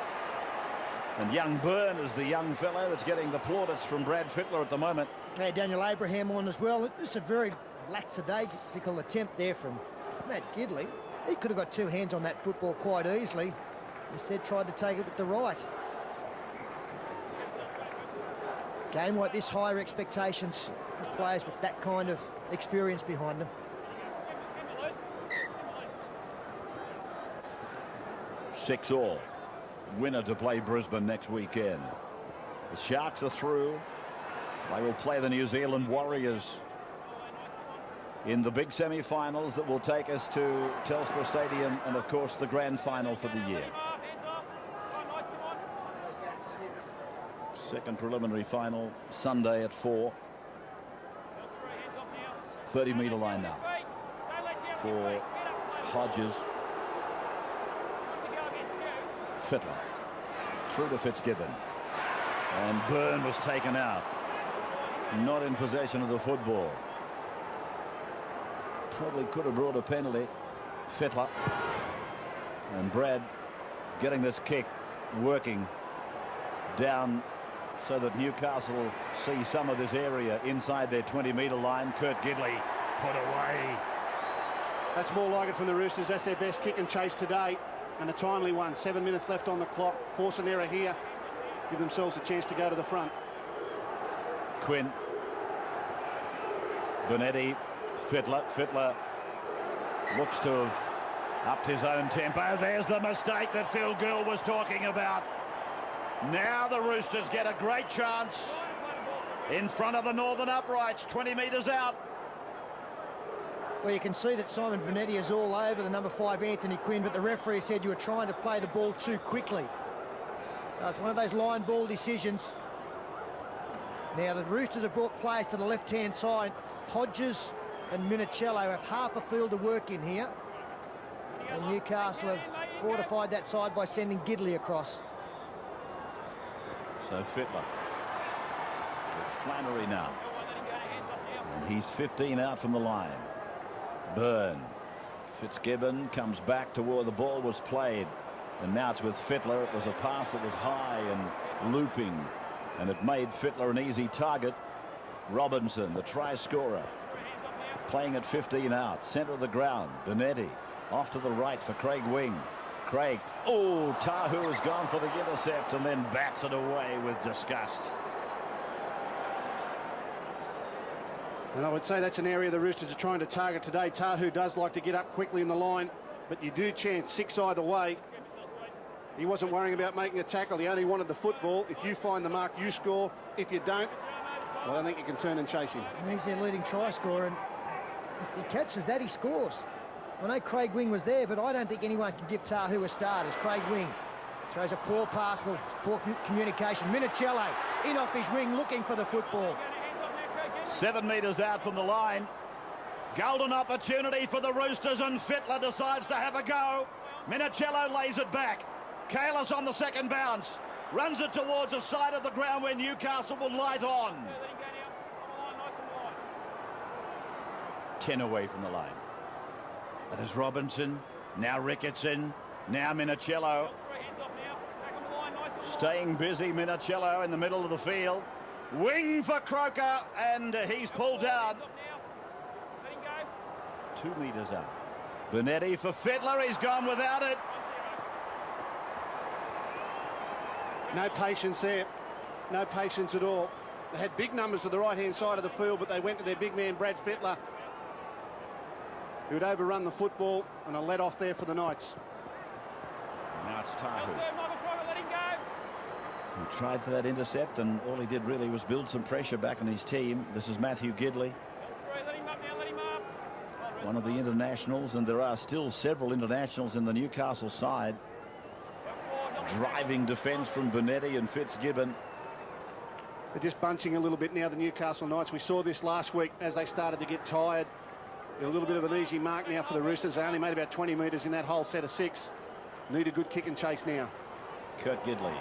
And young Byrne is the young fellow that's getting the plaudits from Brad Fittler at the moment. Yeah, Daniel Abraham on as well. It's a very lackadaisical attempt there from Matt Gidley. He could have got two hands on that football quite easily. Instead tried to take it with the right. Game like this, higher expectations with players with that kind of experience behind them. 6-all. Winner to play Brisbane next weekend. The Sharks are through. They will play the New Zealand Warriors in the big semi-finals that will take us to Telstra Stadium and, of course, the grand final for the year. Second preliminary final Sunday at 4. 30-metre line now for Hodges. Fittler through to Fitzgibbon. And Byrne was taken out. Not in possession of the football. Probably could have brought a penalty. Fittler. And Brad getting this kick working down so that Newcastle see some of this area inside their 20-metre line. Kurt Gidley put away. That's more like it from the Roosters. That's their best kick and chase today, and a timely one. 7 minutes left on the clock. Force an error here. Give themselves a chance to go to the front. Quinn. Bonetti. Fittler. Fittler looks to have upped his own tempo. There's the mistake that Phil Gill was talking about. Now the Roosters get a great chance in front of the Northern uprights, 20 metres out. Well, you can see that Simon Bonetti is all over the number 5 Anthony Quinn, but the referee said you were trying to play the ball too quickly. So it's one of those line ball decisions. Now the Roosters have brought players to the left-hand side. Hodges and Minicello have half a field to work in here. And Newcastle have fortified that side by sending Gidley across. So Fittler with Flannery now. And he's 15 out from the line. Byrne. Fitzgibbon comes back to where the ball was played. And now it's with Fittler. It was a pass that was high and looping. And it made Fittler an easy target. Robinson, the try scorer, playing at 15 out. Centre of the ground. Bonetti off to the right for Craig Wing. Craig. Oh, Tahu has gone for the intercept and then bats it away with disgust. And I would say that's an area the Roosters are trying to target today. Tahu does like to get up quickly in the line, but you do chance 6 either way. He wasn't worrying about making a tackle. He only wanted the football. If you find the mark, you score. If you don't, well, I don't think you can turn and chase him. He's their leading try scorer, and if he catches that, he scores. I know Craig Wing was there, but I don't think anyone can give Tahu a start as Craig Wing throws a poor pass with poor communication. Minicello in off his wing looking for the football. 7 metres out from the line. Golden opportunity for the Roosters, and Fittler decides to have a go. Minicello lays it back. Kalis on the second bounce. Runs it towards the side of the ground where Newcastle will light on. 10 away from the line. That is Robinson. Now Ricketson. Now Minicello. Staying busy, Minicello in the middle of the field. Wing for Croker, and he's pulled down. 2 metres out. Bonetti for Fittler. He's gone without it. No patience there. No patience at all. They had big numbers to the right-hand side of the field, but they went to their big man, Brad Fittler, who'd overrun the football and a let off there for the Knights. Now it's Tahu. He tried for that intercept, and all he did really was build some pressure back on his team. This is Matthew Gidley, one of the internationals, and there are still several internationals in the Newcastle side. Driving defence from Bonetti and Fitzgibbon. They're just bunching a little bit now, the Newcastle Knights. We saw this last week as they started to get tired. A little bit of an easy mark now for the Roosters. They only made about 20 metres in that whole set of 6. Need a good kick and chase now. Kurt Gidley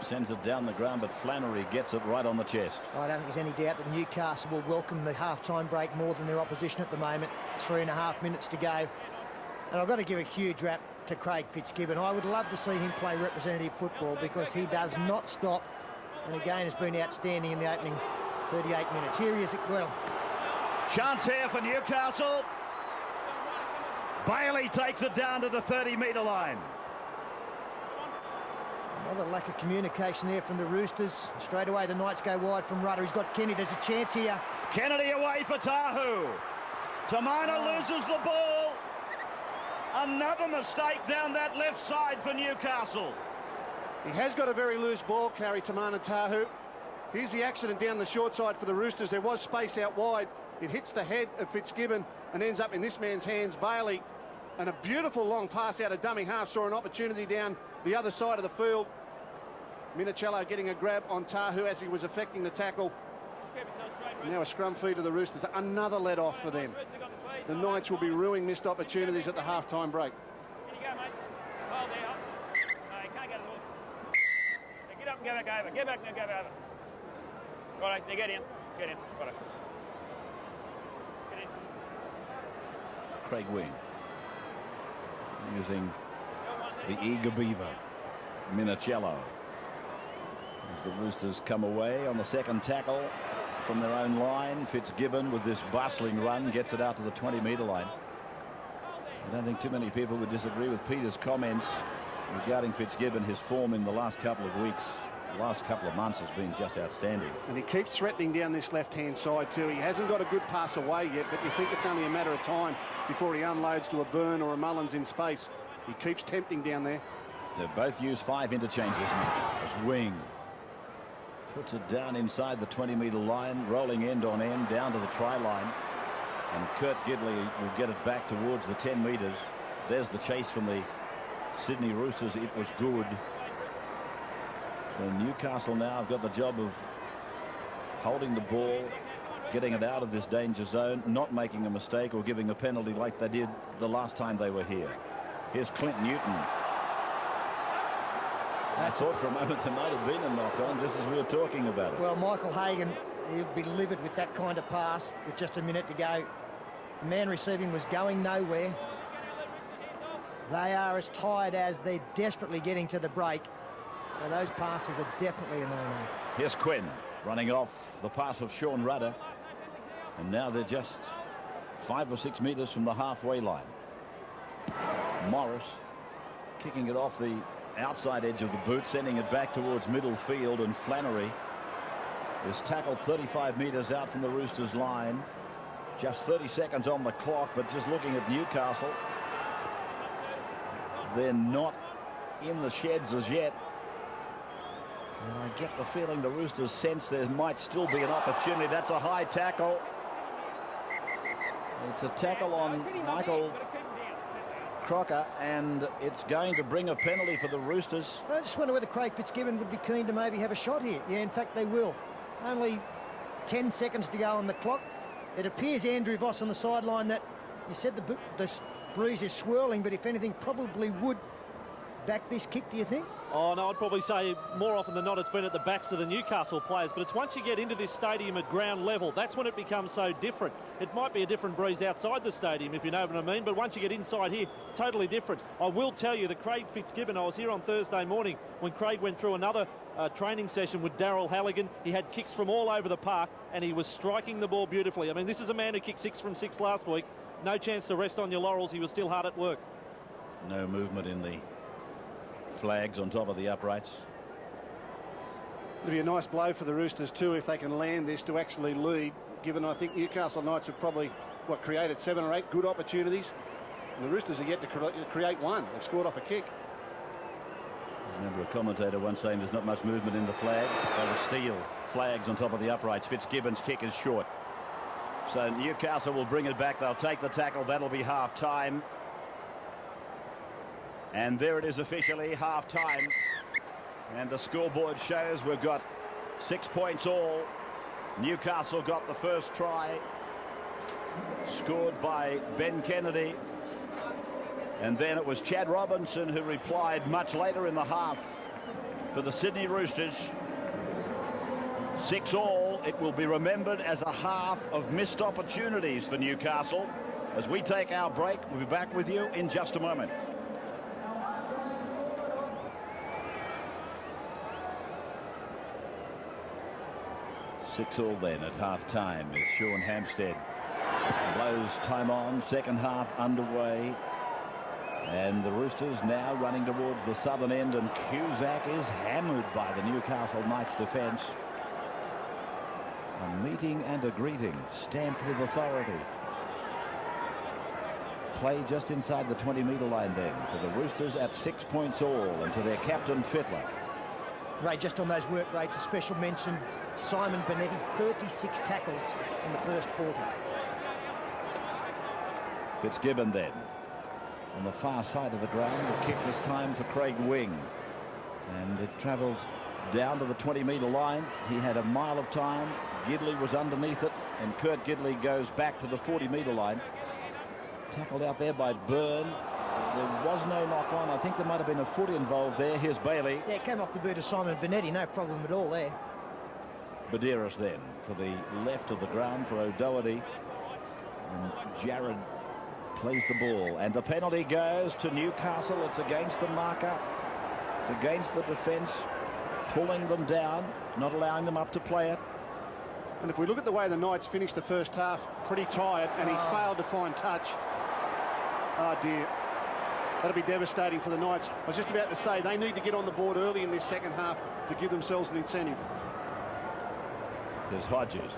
sends it down the ground, but Flannery gets it right on the chest. I don't think there's any doubt that Newcastle will welcome the half-time break more than their opposition at the moment. 3.5 minutes to go. And I've got to give a huge rap to Craig Fitzgibbon. I would love to see him play representative football because he does not stop, and again has been outstanding in the opening 38 minutes. Here he is, well. Chance here for Newcastle. Bailey takes it down to the 30-metre line. Another lack of communication there from the Roosters. Straight away the Knights go wide from Rudder. He's got Kenny. There's a chance here. Kennedy away for Tahu. Tamana loses the ball. Another mistake down that left side for Newcastle. He has got a very loose ball carry, Tamana Tahu. Here's the accident down the short side for the Roosters. There was space out wide. It hits the head of Fitzgibbon and ends up in this man's hands, Bailey. And a beautiful long pass out of dummy half. Saw an opportunity down the other side of the field. Minicello getting a grab on Tahu as he was effecting the tackle. Now a scrum feed to the Roosters. Another let off for them. The Knights will be ruining missed opportunities at the half-time break. Here you go, mate. Hold there. No, you can't get it off. Get up and go back over. Get back and go over. Right, now get in. Get in. Right. Get in. Craig Wing using the eager beaver, Minicello. As the Roosters come away on the second tackle from their own line, Fitzgibbon with this bustling run gets it out to the 20-metre line. I don't think too many people would disagree with Peter's comments regarding Fitzgibbon. His form in the last couple of weeks, the last couple of months has been just outstanding. And he keeps threatening down this left-hand side too. He hasn't got a good pass away yet, but you think it's only a matter of time before he unloads to a Byrne or a Mullins in space. He keeps tempting down there. They both use 5 interchanges now as Wing puts it down inside the 20-metre line, rolling end on end down to the try line, and Kurt Gidley will get it back towards the 10 metres. There's the chase from the Sydney Roosters. It was good. So Newcastle now have got the job of holding the ball, getting it out of this danger zone, not making a mistake or giving a penalty like they did the last time they were here. Here's Clint Newton. I thought for a moment there might have been a knock-on just as we were talking about it. Well, Michael Hagan, he'll be livid with that kind of pass with just a minute to go. The man receiving was going nowhere. They are as tired as they're desperately getting to the break. So those passes are definitely a no-no. Here's Quinn running off the pass of Sean Rudder. And now they're just 5 or 6 metres from the halfway line. Morris kicking it off the outside edge of the boot, sending it back towards middle field, and Flannery is tackled 35 metres out from the Roosters line. Just 30 seconds on the clock, but just looking at Newcastle, they're not in the sheds as yet. And I get the feeling the Roosters sense there might still be an opportunity. That's a high tackle. It's a tackle on Michael Crocker, and it's going to bring a penalty for the Roosters. I just wonder whether Craig Fitzgibbon would be keen to maybe have a shot here. Yeah, in fact, they will. Only 10 seconds to go on the clock. It appears Andrew Voss on the sideline that you said the breeze is swirling, but if anything, probably would back this kick, do you think? Oh, no, I'd probably say more often than not it's been at the backs of the Newcastle players, but it's once you get into this stadium at ground level, that's when it becomes so different. It might be a different breeze outside the stadium, if you know what I mean, but once you get inside here, totally different. I will tell you that Craig Fitzgibbon, I was here on Thursday morning when Craig went through another training session with Darryl Halligan. He had kicks from all over the park, and he was striking the ball beautifully. I mean, this is a man who kicked 6 from 6 last week. No chance to rest on your laurels. He was still hard at work. No movement in the flags on top of the uprights. It'll be a nice blow for the Roosters too if they can land this to actually lead, given I think Newcastle Knights have probably created 7 or 8 good opportunities, and the Roosters are yet to create one. They've scored off a kick. remember a commentator once saying there's not much movement in the flags. They were steel flags on top of the uprights. FITZGIBBON's kick is short. So Newcastle will bring it back. They'll take the tackle. That'll be half time. And there it is officially, half time. And the scoreboard shows we've got 6 points all. Newcastle got the first try, scored by Ben Kennedy. And then it was Chad Robinson who replied much later in the half for the Sydney Roosters. 6 all. It will be remembered as a half of missed opportunities for Newcastle. As we take our break, we'll be back with you in just a moment. Six all then at half time as Sean Hampstead blows time on. Second half underway. And the Roosters now running towards the southern end, and Cusack is hammered by the Newcastle Knights defence. A meeting and a greeting stamped with authority. Play just inside the 20-metre line then for the Roosters at 6 points all, and to their captain Fittler. Ray, just on those work rates, a special mention, Simon Benetti, 36 tackles in the first quarter. FITZGIBBON then on the far side of the ground. The kick this time for Craig Wing, and it travels down to the 20-metre line. He had a mile of time. Gidley was underneath it, and Kurt Gidley goes back to the 40-metre line. Tackled out there by Byrne. There was no knock on. I think there might have been a foot involved there. Here's Bailey. Yeah, it came off the boot of Simon Benetti. No problem at all there. Badeiros then for the left of the ground for O'Doherty. And Jared plays the ball. And the penalty goes to Newcastle. It's against the marker. It's against the defence. Pulling them down. Not allowing them up to play it. And if we look at the way the Knights finished the first half, pretty tired, and he's failed to find touch. Oh dear. That'll be devastating for the Knights. I was just about to say they need to get on the board early in this second half to give themselves an incentive. There's Hodges.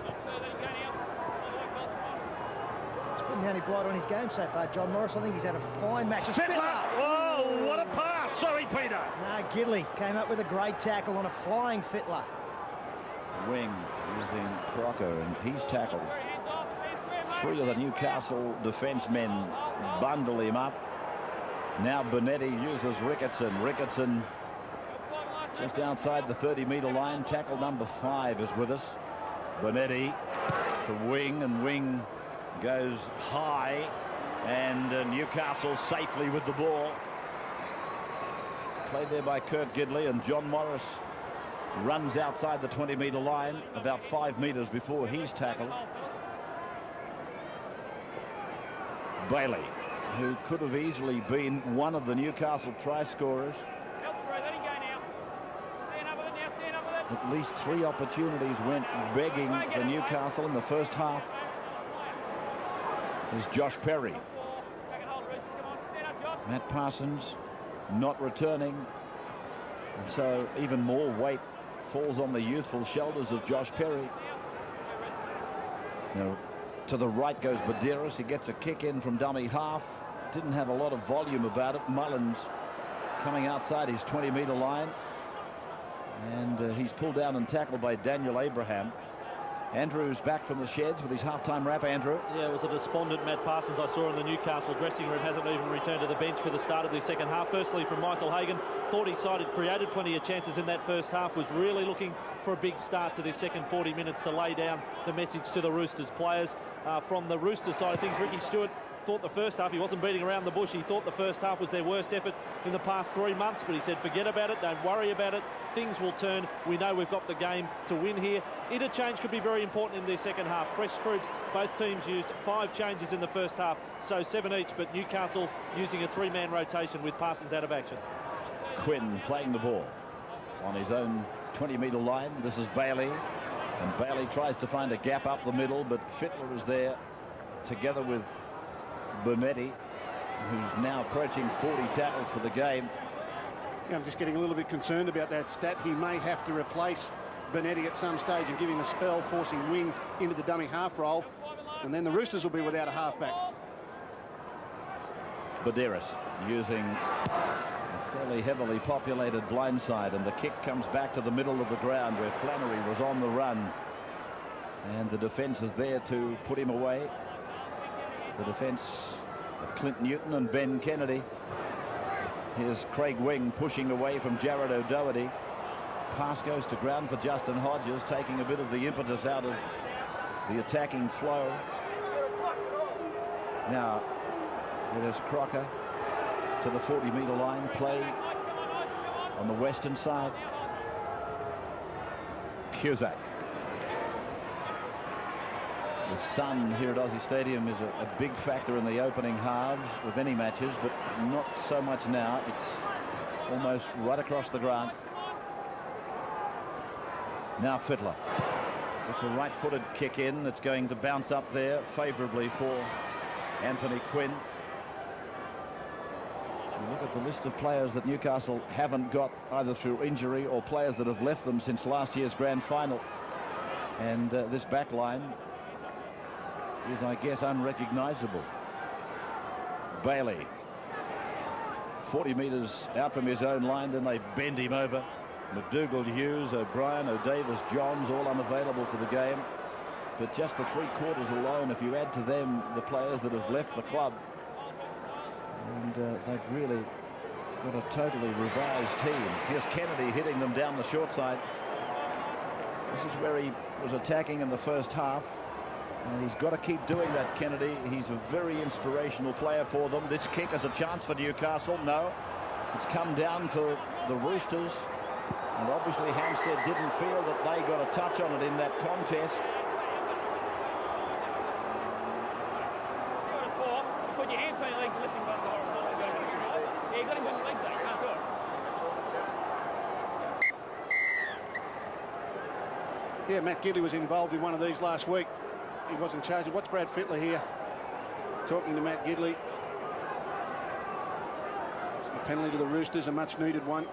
It's been the only blight on his game so far, John Morris. I think he's had a fine match. Fittler! Oh, what a pass! Sorry, Peter. No, Gidley came up with a great tackle on a flying Fittler. Wing using Crocker, and he's tackled. 3 of the Newcastle defence men bundle him up. Now Benetti uses Ricketson. Ricketson just outside the 30-metre line. Tackle number 5 is with us. Benetti to Wing, and Wing goes high, and Newcastle safely with the ball. Played there by Kurt Gidley, and John Morris runs outside the 20-metre line about 5 metres before he's tackled. Bailey, who could have easily been one of the Newcastle try scorers. At least 3 opportunities went begging for Newcastle in the first half. There's Josh Perry. Matt Parsons not returning, and so even more weight falls on the youthful shoulders of Josh Perry. Now to the right goes Badeiros. He gets a kick in from dummy half. Didn't have a lot of volume about it. Mullins coming outside his 20-metre line, and he's pulled down and tackled by Daniel Abraham. Andrews back from the sheds with his halftime wrap. Andrew. Yeah, it was a despondent Matt Parsons I saw in the Newcastle dressing room. Hasn't even returned to the bench for the start of the second half. Firstly from Michael Hagan. Thought his side had created plenty of chances in that first half. Was really looking for a big start to this second 40 minutes to lay down the message to the Roosters players. From the Roosters side of things, Ricky Stewart thought the first half, he wasn't beating around the bush. He thought the first half was their worst effort in the past 3 months, but he said forget about it, don't worry about it, things will turn. We know we've got the game to win here. Interchange could be very important in their second half. Fresh troops, both teams used 5 changes in the first half, so 7 each, but Newcastle using a 3-man rotation with Parsons out of action. Quinn playing the ball on his own 20-metre line. This is Bailey, and Bailey tries to find a gap up the middle, but Fittler is there together with Benetti, who's now approaching 40 tackles for the game. Yeah, I'm just getting a little bit concerned about that stat. He may have to replace Benetti at some stage and give him a spell, forcing Wing into the dummy half role, and then the Roosters will be without a halfback. Badeiros using a fairly heavily populated blindside, and the kick comes back to the middle of the ground where Flannery was on the run, and the defence is there to put him away. The defence of Clint Newton and Ben Kennedy. Here's Craig Wing pushing away from Jared O'Doherty. Pass goes to ground for Justin Hodges, taking a bit of the impetus out of the attacking flow. Now it is Crocker to the 40-metre line, play on the western side. Cusack. The sun here at Aussie Stadium is a big factor in the opening halves of any matches, but not so much now. It's almost right across the ground. Now Fittler. It's a right-footed kick in. It's going to bounce up there favourably for Anthony Quinn. You look at the list of players that Newcastle haven't got either through injury or players that have left them since last year's grand final. And this back line is, I guess, unrecognisable. Bailey, 40 metres out from his own line, then they bend him over. McDougall, Hughes, O'Brien, O'Davis, Johns, all unavailable for the game. But just the three quarters alone, if you add to them the players that have left the club, and they've really got a totally revised team. Here's Kennedy hitting them down the short side. This is where he was attacking in the first half, and he's got to keep doing that, Kennedy. He's a very inspirational player for them. This kick is a chance for Newcastle. No, it's come down for the Roosters, and obviously Hampstead didn't feel that they got a touch on it in that contest. Put your hand between your legs and lifting button. Yeah, you got him with your legs though. Can't do it. Yeah, Matt Gidley was involved in one of these last week. He wasn't charged. What's Brad Fittler here talking to Matt Gidley? A penalty to the Roosters, a much needed one.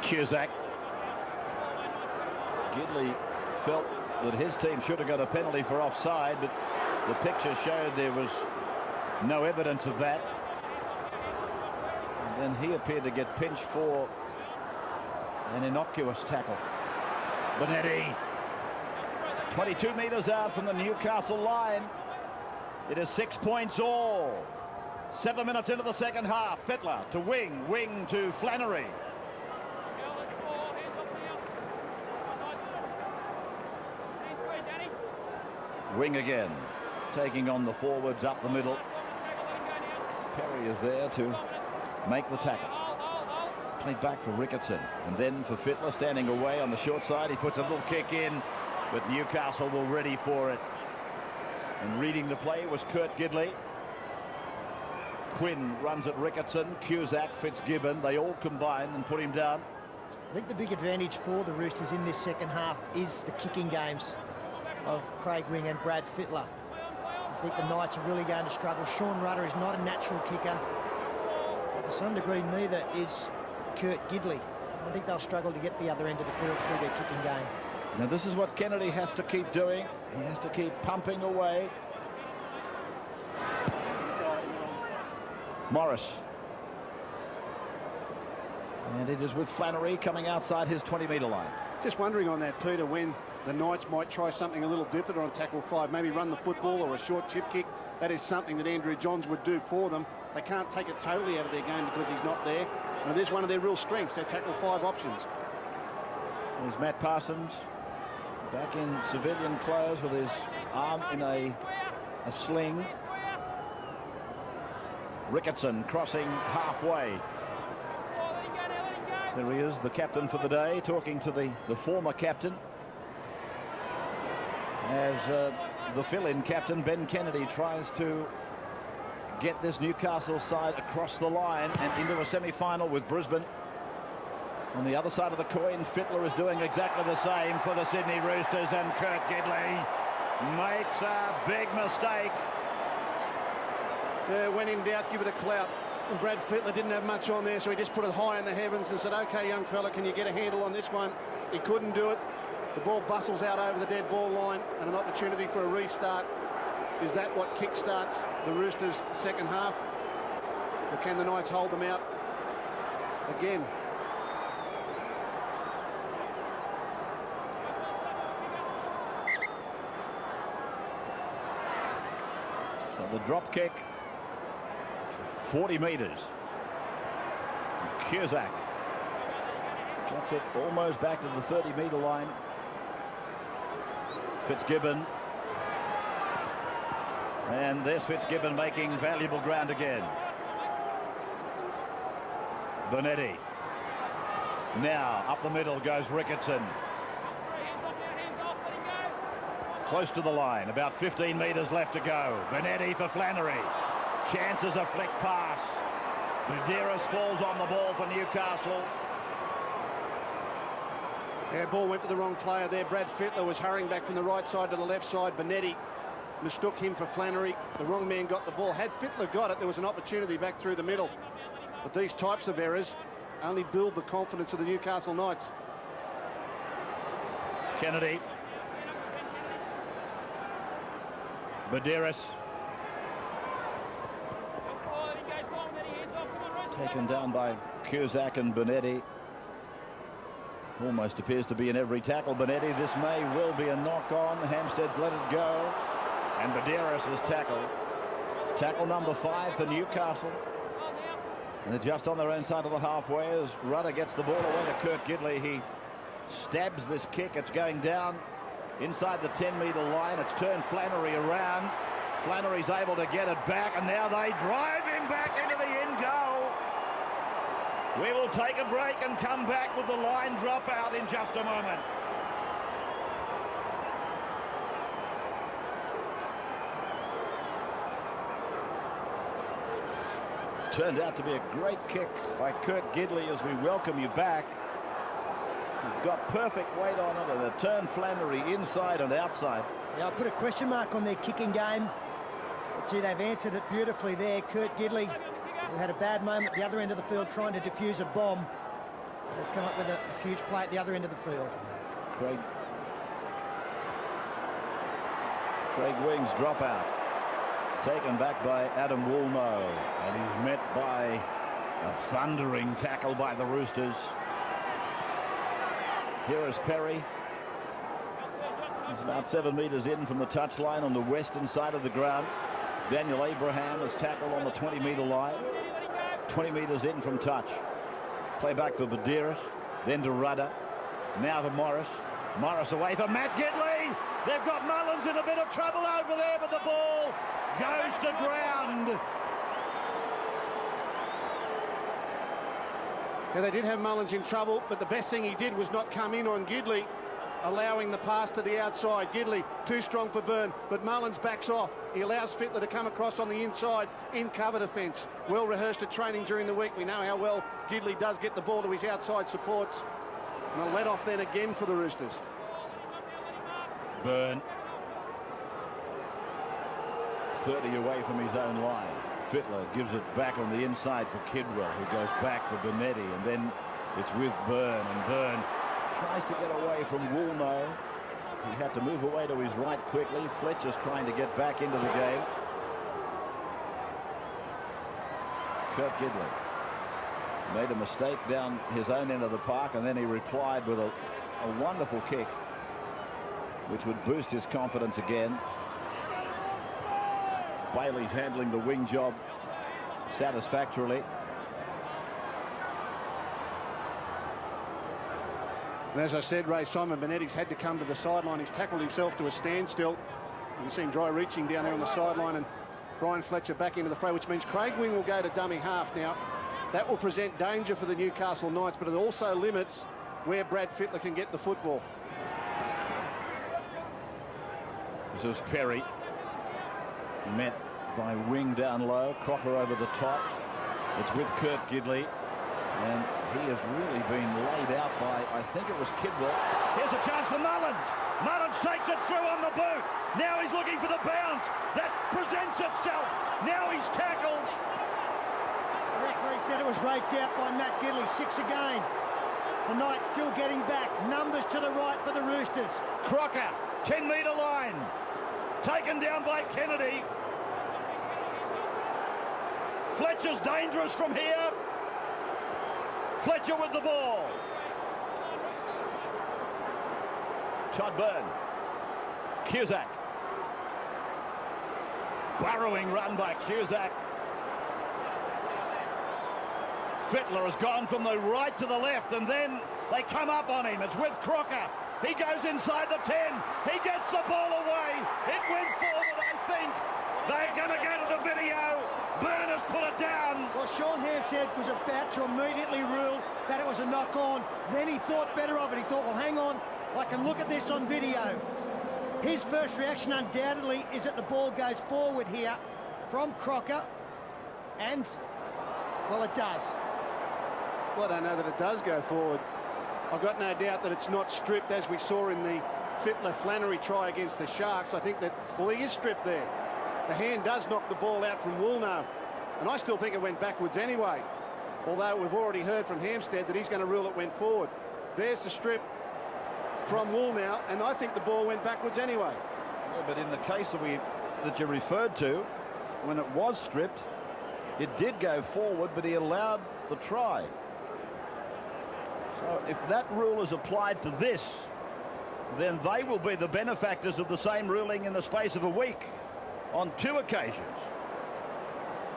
Cusack. Gidley felt that his team should have got a penalty for offside, but the picture showed there was no evidence of that. And then he appeared to get pinched for an innocuous tackle. Bonetti, 22 metres out from the Newcastle line. It is 6 points all. 7 minutes into the second half. Fittler to Wing, Wing to Flannery. Wing again, taking on the forwards up the middle. Perry is there to make the tackle. Played back for Ricketson, and then for Fittler, standing away on the short side. He puts a little kick in, but Newcastle were ready for it. And reading the play was Kurt Gidley. Quinn runs at Ricketson, Cusack, Fitzgibbon. They all combine and put him down. I think the big advantage for the Roosters in this second half is the kicking games of Craig Wing and Brad Fittler. I think the Knights are really going to struggle. Sean Rudder is not a natural kicker. But to some degree, neither is Kurt Gidley. I think they'll struggle to get the other end of the field through their kicking game. Now this is what Kennedy has to keep doing. He has to keep pumping away. Morris. And it is with Flannery coming outside his 20-metre line. Just wondering on that, Peter, when the Knights might try something a little different on tackle 5, maybe run the football or a short chip kick. That is something that Andrew Johns would do for them. They can't take it totally out of their game because he's not there. And it is one of their real strengths, their tackle 5 options. There's Matt Parsons back in civilian clothes with his arm in a sling. Ricketson crossing halfway. There he is, the captain for the day, talking to the former captain. As the fill-in captain, Ben Kennedy, tries to get this Newcastle side across the line and into a semi-final with Brisbane. On the other side of the coin, Fittler is doing exactly the same for the Sydney Roosters, and Kurt Gidley makes a big mistake. Yeah, when in doubt, give it a clout. And Brad Fittler didn't have much on there, so he just put it high in the heavens and said, OK, young fella, can you get a handle on this one? He couldn't do it. The ball bustles out over the dead ball line and an opportunity for a restart. Is that what kick-starts the Roosters' second half? Or can the Knights hold them out again? So the drop kick, 40 metres. Cusack gets it almost back to the 30-metre line. Fitzgibbon. And there's Fitzgibbon making valuable ground again. Bonetti. Now up the middle goes Ricketson. Close to the line, about 15 metres left to go. Bonetti for Flannery. Chances a flick pass. Buderus falls on the ball for Newcastle. Yeah, ball went to the wrong player there. Brad Fittler was hurrying back from the right side to the left side. Bonetti mistook him for Flannery. The wrong man got the ball. Had Fittler got it, there was an opportunity back through the middle. But these types of errors only build the confidence of the Newcastle Knights. Kennedy. Buderus. Taken down by Cusack and Bonetti. Almost appears to be in every tackle. Bonetti, this may well be a knock-on. Hampstead's let it go. And Buderus is tackled. Tackle number 5 for Newcastle. And they're just on their own side of the halfway as Rudder gets the ball away to Kurt Gidley. He stabs this kick. It's going down inside the 10-metre line. It's turned Flannery around. Flannery's able to get it back, and now they drive him back into the end goal. We will take a break and come back with the line dropout in just a moment. Turned out to be a great kick by Kurt Gidley as we welcome you back. You've got perfect weight on it and a turn Flannery inside and outside. Yeah, I put a question mark on their kicking game. But gee, they've answered it beautifully there. Kurt Gidley, who had a bad moment at the other end of the field trying to defuse a bomb, has come up with a huge play at the other end of the field. Craig Wing's dropout. Taken back by Adam Woolnough, and he's met by a thundering tackle by the Roosters. Here is Perry. He's about 7 metres in from the touchline on the western side of the ground. Daniel Abraham is tackled on the 20-metre line. 20 metres in from touch. Play back for Buderus, then to Rudder, now to Morris. Morris away for Matt Gidley. They've got Mullins in a bit of trouble over there, but the ball goes to ground. Yeah, they did have Mullins in trouble, but the best thing he did was not come in on Gidley, allowing the pass to the outside. Gidley too strong for Byrne, but Mullins backs off. He allows Fittler to come across on the inside in cover defence. Well rehearsed at training during the week. We know how well Gidley does get the ball to his outside supports. And a let off then again for the Roosters. Byrne. 30 away from his own line. Fittler gives it back on the inside for Kidwell, who goes back for Bonetti, and then it's with Byrne, and Byrne tries to get away from Woolnough. He had to move away to his right quickly. Fletcher's trying to get back into the game. Kurt Gidley made a mistake down his own end of the park, and then he replied with a wonderful kick, which would boost his confidence again. Bailey's handling the wing job satisfactorily. And as I said, Ray, Simon Bonetti's had to come to the sideline. He's tackled himself to a standstill. You can see him dry reaching down there on the sideline, and Brian Fletcher back into the fray, which means Craig Wing will go to dummy half. Now, that will present danger for the Newcastle Knights, but it also limits where Brad Fittler can get the football. This is Perry. Met by Wing down low. Crocker over the top. It's with Kurt Gidley. And he has really been laid out by, I think it was Kidwell. Here's a chance for Mullins. Mullins takes it through on the boot. Now he's looking for the bounce. That presents itself. Now he's tackled. The referee said it was raked out by Matt Gidley. 6 again. The Knights still getting back. Numbers to the right for the Roosters. Crocker, 10-metre line. Taken down by Kennedy. Fletcher's dangerous from here. Fletcher with the ball. Todd Byrne. Cusack. Burrowing run by Cusack. Fittler has gone from the right to the left, and then they come up on him. It's with Crocker. He goes inside the 10. He gets the ball away. It went forward, I think. They're going to go to the video. Byrne has put it down. Well, Sean Hampstead was about to immediately rule that it was a knock-on. Then he thought better of it. He thought, well, hang on, I can look at this on video. His first reaction undoubtedly is that the ball goes forward here from Crocker, and, well, it does. Well, I don't know that it does go forward. I've got no doubt that it's not stripped, as we saw in the Fittler-Flannery try against the Sharks. I think that, well, he is stripped there. The hand does knock the ball out from Woolnough, and I still think it went backwards anyway, although we've already heard from Hampstead that he's going to rule it went forward. There's the strip from Woolnough, and I think the ball went backwards anyway. Yeah, but in the case that you referred to, when it was stripped, it did go forward, but he allowed the try. So if that rule is applied to this, then they will be the benefactors of the same ruling in the space of a week on 2 occasions.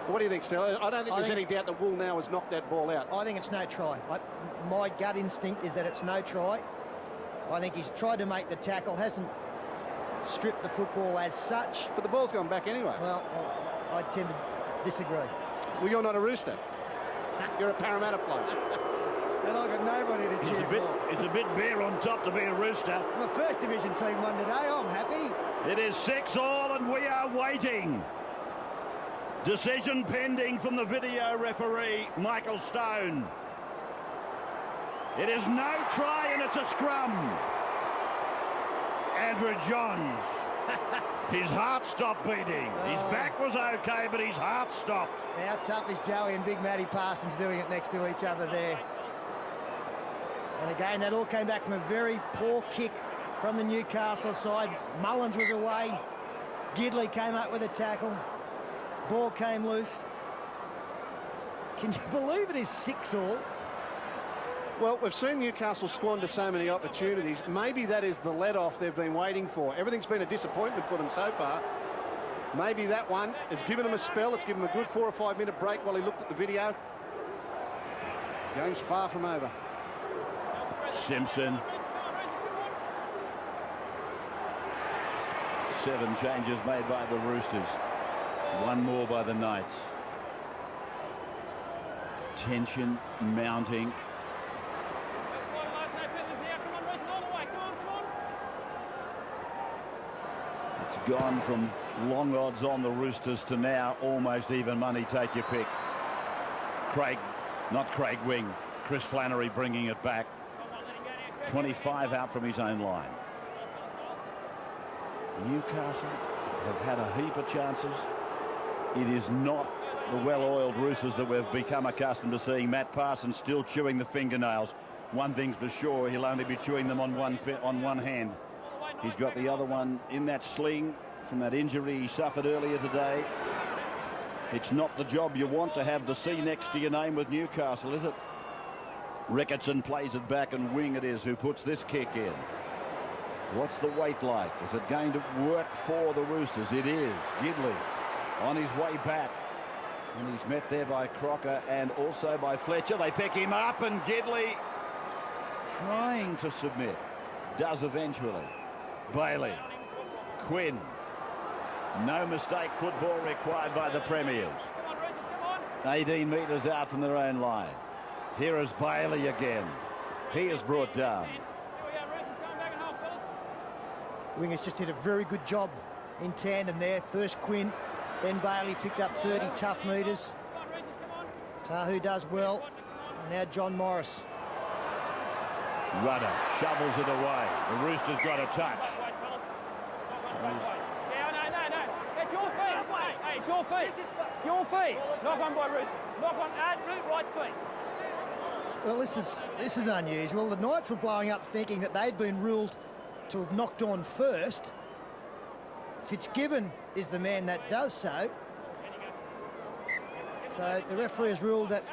What do you think, Stella? I don't think there's any doubt that Woolnough has knocked that ball out. I think it's no try. My gut instinct is that it's no try. I think he's tried to make the tackle, hasn't stripped the football as such. But the ball's gone back anyway. Well, I tend to disagree. Well, you're not a Rooster. You're a Parramatta player. And I've got nobody to cheer for. It's a bit bare on top to be a Rooster. My first division team won today. I'm happy. It is 6-all, and we are waiting. Decision pending from the video referee, Michael Stone. It is no try, and it's a scrum. Andrew Johns. His heart stopped beating. His back was okay, but his heart stopped. How tough is Joey and Big Matty Parsons doing it next to each other there? And again, that all came back from a very poor kick from the Newcastle side. Mullins was away. Gidley came up with a tackle. Ball came loose. Can you believe it is 6-all? Well, we've seen Newcastle squander so many opportunities. Maybe that is the let-off they've been waiting for. Everything's been a disappointment for them so far. Maybe that one has given them a spell. It's given them a good 4 or 5 minute break while he looked at the video. Game's far from over. Simpson. 7 changes made by the Roosters. 1 more by the Knights. Tension mounting. It's gone from long odds on the Roosters to now almost even money, take your pick. Craig Wing. Chris Flannery bringing it back. 25 out from his own line. Newcastle have had a heap of chances. It is not the well-oiled Roosters that we've become accustomed to seeing. Matt Parsons still chewing the fingernails. One thing's for sure, he'll only be chewing them on one hand. He's got the other one in that sling from that injury he suffered earlier today. It's not the job you want to have the C next to your name with Newcastle, is it? Ricketson plays it back, and Wing it is who puts this kick in. What's the weight like? Is it going to work for the Roosters? It is. Gidley on his way back, and he's met there by Crocker and also by Fletcher. They pick him up, and Gidley trying to submit. Does eventually. Bailey. Quinn. No mistake football required by the Premiers. 18 metres out from their own line. Here is Bailey again. He is brought down. Wingers just did a very good job in tandem there. First Quinn, then Bailey picked up 30 tough metres. Tahu does well. And now John Morris. Rudder shovels it away. The Roosters got a touch. It's your feet. Hey, it's your feet. Your feet. Knock on by Roosters. Knock on, right feet. Well, this is unusual. The Knights were blowing up thinking that they'd been ruled to have knocked on first. FITZGIBBON is the man that does so. So the referee has ruled that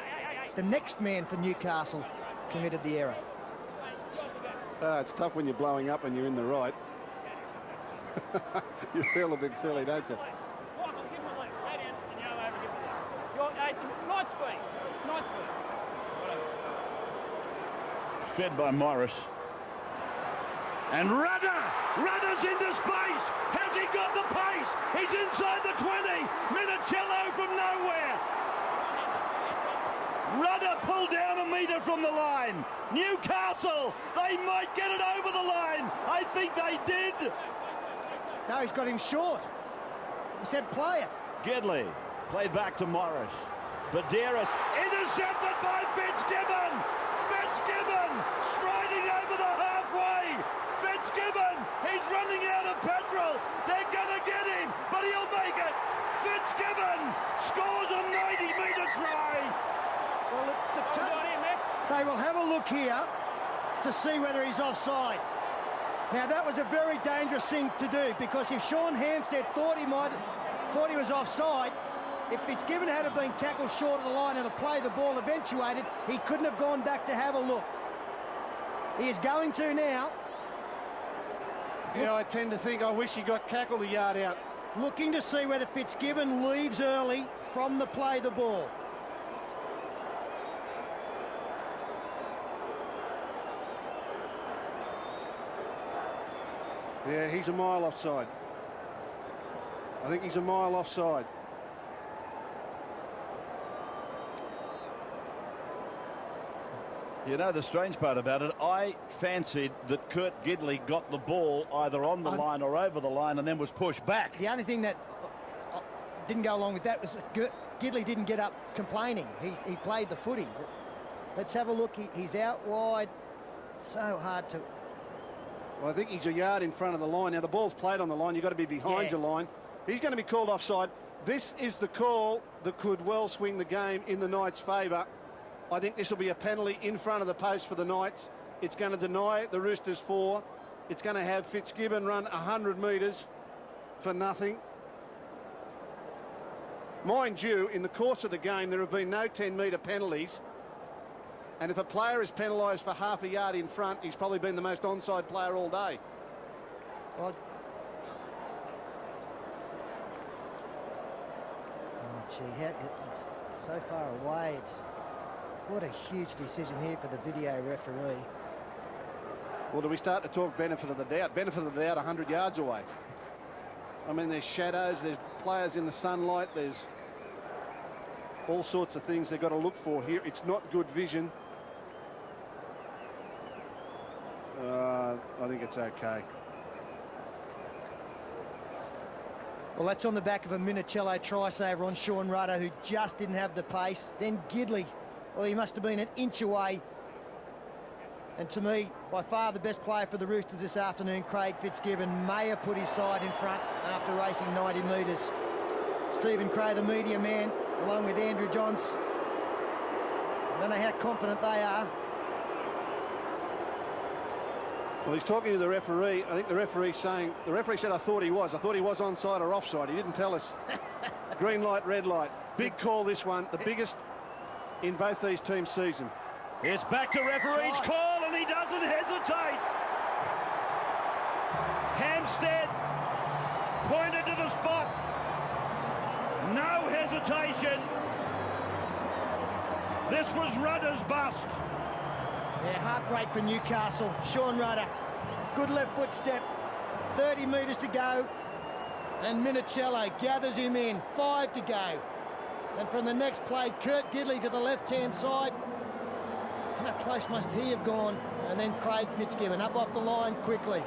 the next man for Newcastle committed the error. It's tough when you're blowing up and you're in the right. You feel a bit silly, don't you? Fed by Morris. And Rudder's into space. Has he got the pace? He's inside the 20. Minicello from nowhere. Rudder pulled down a metre from the line. Newcastle, they might get it over the line. I think they did. No, he's got him short. He said play it. Gidley played back to Morris. Badeiras intercepted by FITZGIBBON. FITZGIBBON striding over the halfway. FITZGIBBON, he's running out of petrol. They're going to get him, but he'll make it. FITZGIBBON scores a 90-metre try. Well, they will have a look here to see whether he's offside. Now, that was a very dangerous thing to do, because if Sean Hampstead thought he was offside, if FITZGIBBON had been tackled short of the line and a play the ball eventuated, he couldn't have gone back to have a look. He is going to now. Yeah, I tend to think I wish he got cackled a yard out. Looking to see whether FITZGIBBON leaves early from the play the ball. Yeah, he's a mile offside. I think he's a mile offside. You know the strange part about it, I fancied that Kurt Gidley got the ball either on the line or over the line and then was pushed back. The only thing that didn't go along with that was that Gidley didn't get up complaining. He played the footy. Let's have a look. He's out wide. So hard to... Well, I think he's a yard in front of the line. Now, the ball's played on the line. You've got to be behind your line. He's going to be called offside. This is the call that could well swing the game in the Knights' favour. I think this will be a penalty in front of the post for the Knights. It's going to deny the Roosters 4. It's going to have FITZGIBBON run 100 metres for nothing. Mind you, in the course of the game, there have been no 10-metre penalties. And if a player is penalised for half a yard in front, he's probably been the most onside player all day. Well, gee, it's so far away. What a huge decision here for the video referee. Well, do we start to talk benefit of the doubt? Benefit of the doubt 100 yards away. I mean, there's shadows, there's players in the sunlight, there's all sorts of things they've got to look for here. It's not good vision. I think it's okay. Well, that's on the back of a Minicello try-saver on Sean Rudder, who just didn't have the pace. Then Gidley, well, he must have been an inch away. And to me, by far the best player for the Roosters this afternoon, Craig FITZGIBBON, may have put his side in front after racing 90 metres. Stephen Cray, the media man, along with Andrew Johns. I don't know how confident they are. Well, he's talking to the referee. I think the referee's saying, the referee said, I thought he was onside or offside. He didn't tell us. Green light, red light. Big call, this one, the biggest in both these teams' season. It's back to referee's call, and he doesn't hesitate. Hampstead pointed to the spot. No hesitation. This was Rudder's bust. Yeah, heartbreak for Newcastle. Sean Rudder, good left foot step, 30 metres to go, and Minicello gathers him in, 5 to go. And from the next play, Kurt Gidley to the left-hand side. How close must he have gone? And then Craig FITZGIBBON up off the line quickly.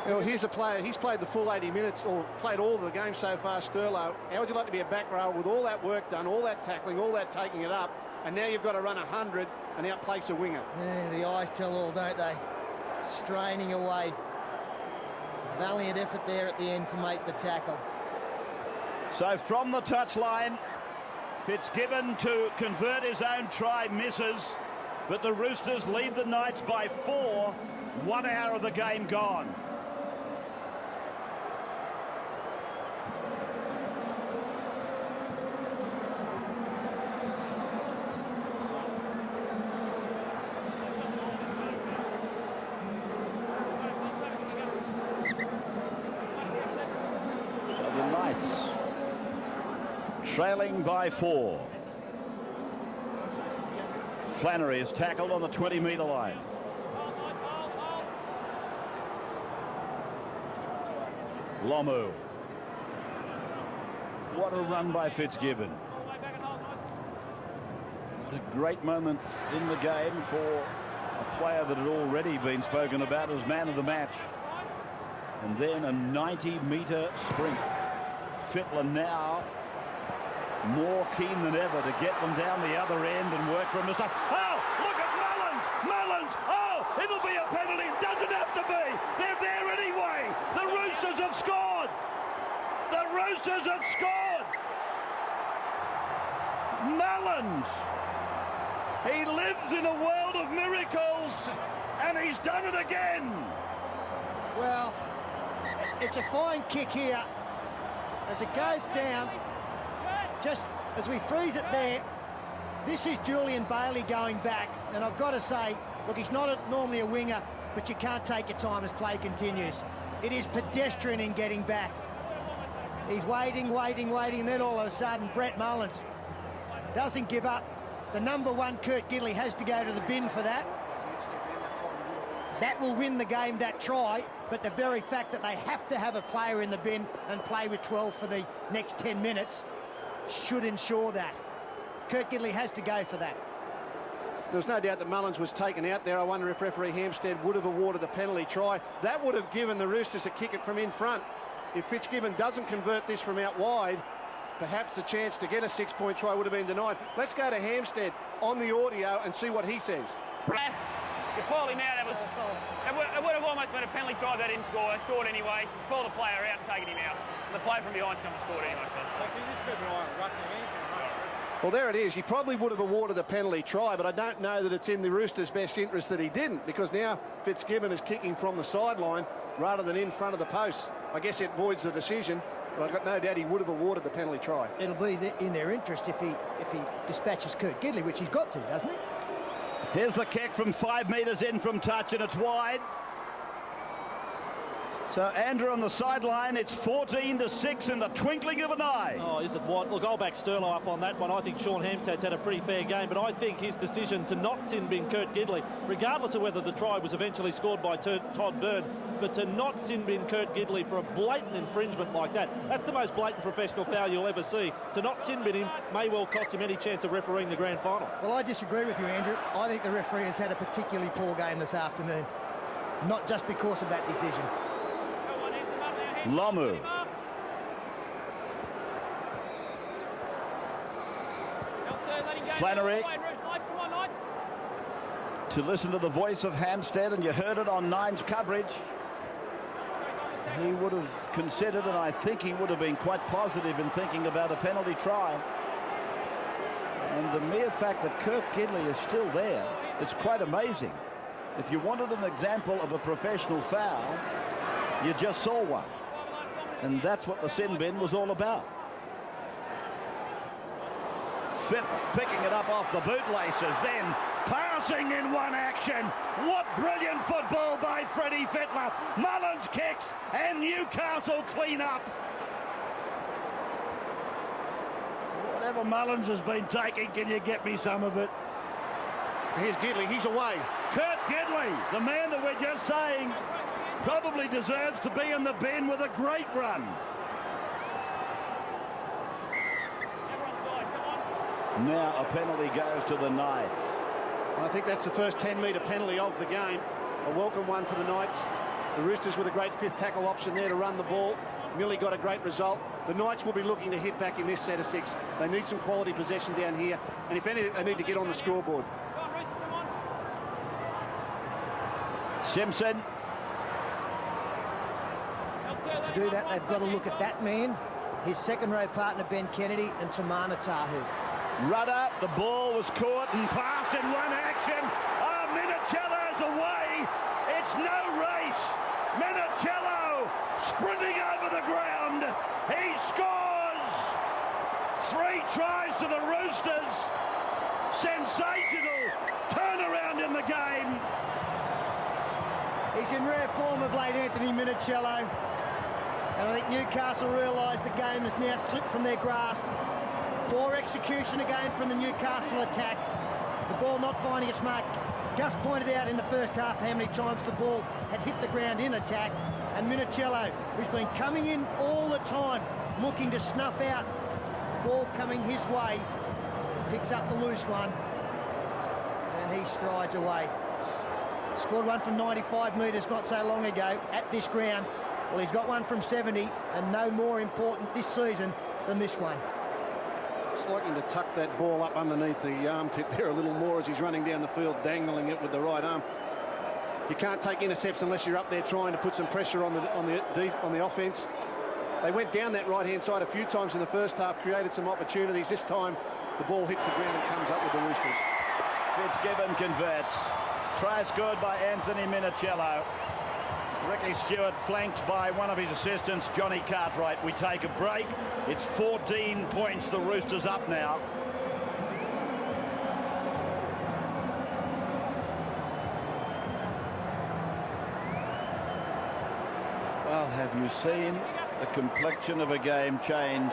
Well, here's a player, he's played the full 80 minutes, or played all of the game so far, Sterlo. How would you like to be a back row with all that work done, all that tackling, all that taking it up, and now you've got to run 100 and outplace a winger? Yeah, the eyes tell all, don't they? Straining away. Valiant effort there at the end to make the tackle. So from the touchline, FITZGIBBON to convert his own try, misses, but the Roosters lead the Knights by 4. 1 hour of the game gone. So the Knights trailing by 4. Flannery is tackled on the 20-metre line. Lomu. What a run by FITZGIBBON. A great moment in the game for a player that had already been spoken about as man of the match. And then a 90-metre sprint. Fittler now more keen than ever to get them down the other end and work from the start. Oh, look at Mullins! Mullins! Oh, it'll be a penalty. It doesn't have to be. They're there anyway. The Roosters have scored. The Roosters have scored. Mullins. He lives in a world of miracles, and he's done it again. Well, it's a fine kick here as it goes down. Just as we freeze it there, this is Julian Bailey going back, and I've got to say, look, he's not normally a winger, but you can't take your time as play continues. It is pedestrian in getting back. He's waiting, and then all of a sudden, Brett Mullins doesn't give up. The number 1, Kurt Gidley, has to go to the bin for that. That will win the game, that try, but the very fact that they have to have a player in the bin and play with 12 for the next 10 minutes should ensure that. Kurt Gidley has to go for that. There's no doubt that Mullins was taken out there. I wonder if referee HAMPSTEAD would have awarded the penalty try. That would have given the Roosters a kick it from in front. If FITZGIBBON doesn't convert this from out wide, perhaps the chance to get a 6-point try would have been denied. Let's go to HAMPSTEAD on the audio and see what he says. You pulled him out. It would have almost been a penalty try if they didn't score. They scored anyway. Pull the player out and taken him out. And the player from behind's come and scored anyway. Well, there it is. He probably would have awarded a penalty try, but I don't know that it's in the Roosters' best interest that he didn't, because now FITZGIBBON is kicking from the sideline rather than in front of the post. I guess it voids the decision, but I've got no doubt he would have awarded the penalty try. It'll be in their interest if he dispatches Kurt Gidley, which he's got to, doesn't he? Here's the kick from 5 metres in from touch, and it's wide. So Andrew on the sideline, it's 14-6 in the twinkling of an eye. Oh, is it what? Look, I'll back Sterlo up on that one. I think Sean HAMPSTEAD's had a pretty fair game, but I think his decision to not sin bin Kurt Gidley, regardless of whether the try was eventually scored by Todd Byrne, but to not sin bin Kurt Gidley for a blatant infringement like that, that's the most blatant professional foul you'll ever see. To not sin bin him may well cost him any chance of refereeing the grand final. Well, I disagree with you, Andrew. I think the referee has had a particularly poor game this afternoon, not just because of that decision. Lomu. Flannery. To listen to the voice of HAMPSTEAD, and you heard it on Nine's coverage. He would have considered, and I think he would have been quite positive in thinking about a penalty try. And the mere fact that Kurt Gidley is still there is quite amazing. If you wanted an example of a professional foul, you just saw one. And that's what the sin bin was all about. Fittler picking it up off the bootlaces, then passing in one action. What brilliant football by Freddie Fittler. Mullins kicks and Newcastle clean up. Whatever Mullins has been taking, can you get me some of it? Here's Gidley, he's away. Kurt Gidley, the man that we're just saying probably deserves to be in the bin with a great run. Now a penalty goes to the Knights. I think that's the first 10-metre penalty of the game. A welcome one for the Knights. The Roosters with a great 5th tackle option there to run the ball. Millie got a great result. The Knights will be looking to hit back in this set of 6. They need some quality possession down here, and if anything, they need to get on the scoreboard. Simpson. To do that, they've got to look at that man, his second-row partner, Ben Kennedy, and Tamana Tahu. Rudder, the ball was caught and passed in one action. Oh, Minicello's away. It's no race. Minicello sprinting over the ground. He scores. 3 tries to the Roosters. Sensational turnaround in the game. He's in rare form of late, Anthony Minicello. And I think Newcastle realise the game has now slipped from their grasp. Poor execution again from the Newcastle attack. The ball not finding its mark. Gus pointed out in the first half how many times the ball had hit the ground in attack. And Minicello, who's been coming in all the time, looking to snuff out the ball coming his way, picks up the loose one. And he strides away. Scored one from 95 metres not so long ago at this ground. Well, he's got one from 70, and no more important this season than this one. It's like him to tuck that ball up underneath the armpit there a little more as he's running down the field, dangling it with the right arm. You can't take intercepts unless you're up there trying to put some pressure on the offence. They went down that right-hand side a few times in the first half, created some opportunities. This time, the ball hits the ground and comes up with the Roosters. FITZGIBBON converts. Try scored by Anthony Minicello. Ricky Stewart flanked by one of his assistants, Johnny Cartwright. We take a break. It's 14 points, the Roosters up now. Well, have you seen the complexion of a game change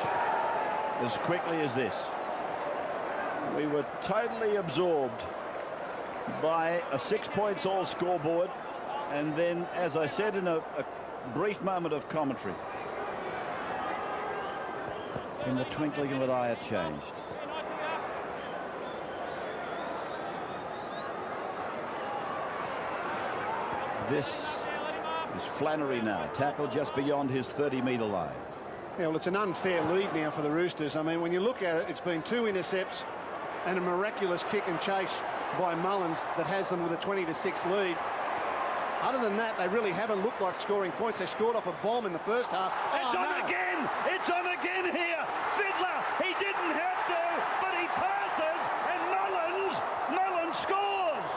as quickly as this? We were totally absorbed by a 6 points all scoreboard, and then, as I said in a brief moment of commentary, in the twinkling of an eye it changed. This is Flannery now, tackled just beyond his 30-metre line. Yeah, well, it's an unfair lead now for the Roosters. I mean, when you look at it, it's been 2 intercepts and a miraculous kick and chase by Mullins that has them with a 20-6 lead. Other than that, they really haven't looked like scoring points. They scored off a bomb in the first half. It's on again! It's on again here! Fiddler, he didn't have to, but he passes, and Mullins scores!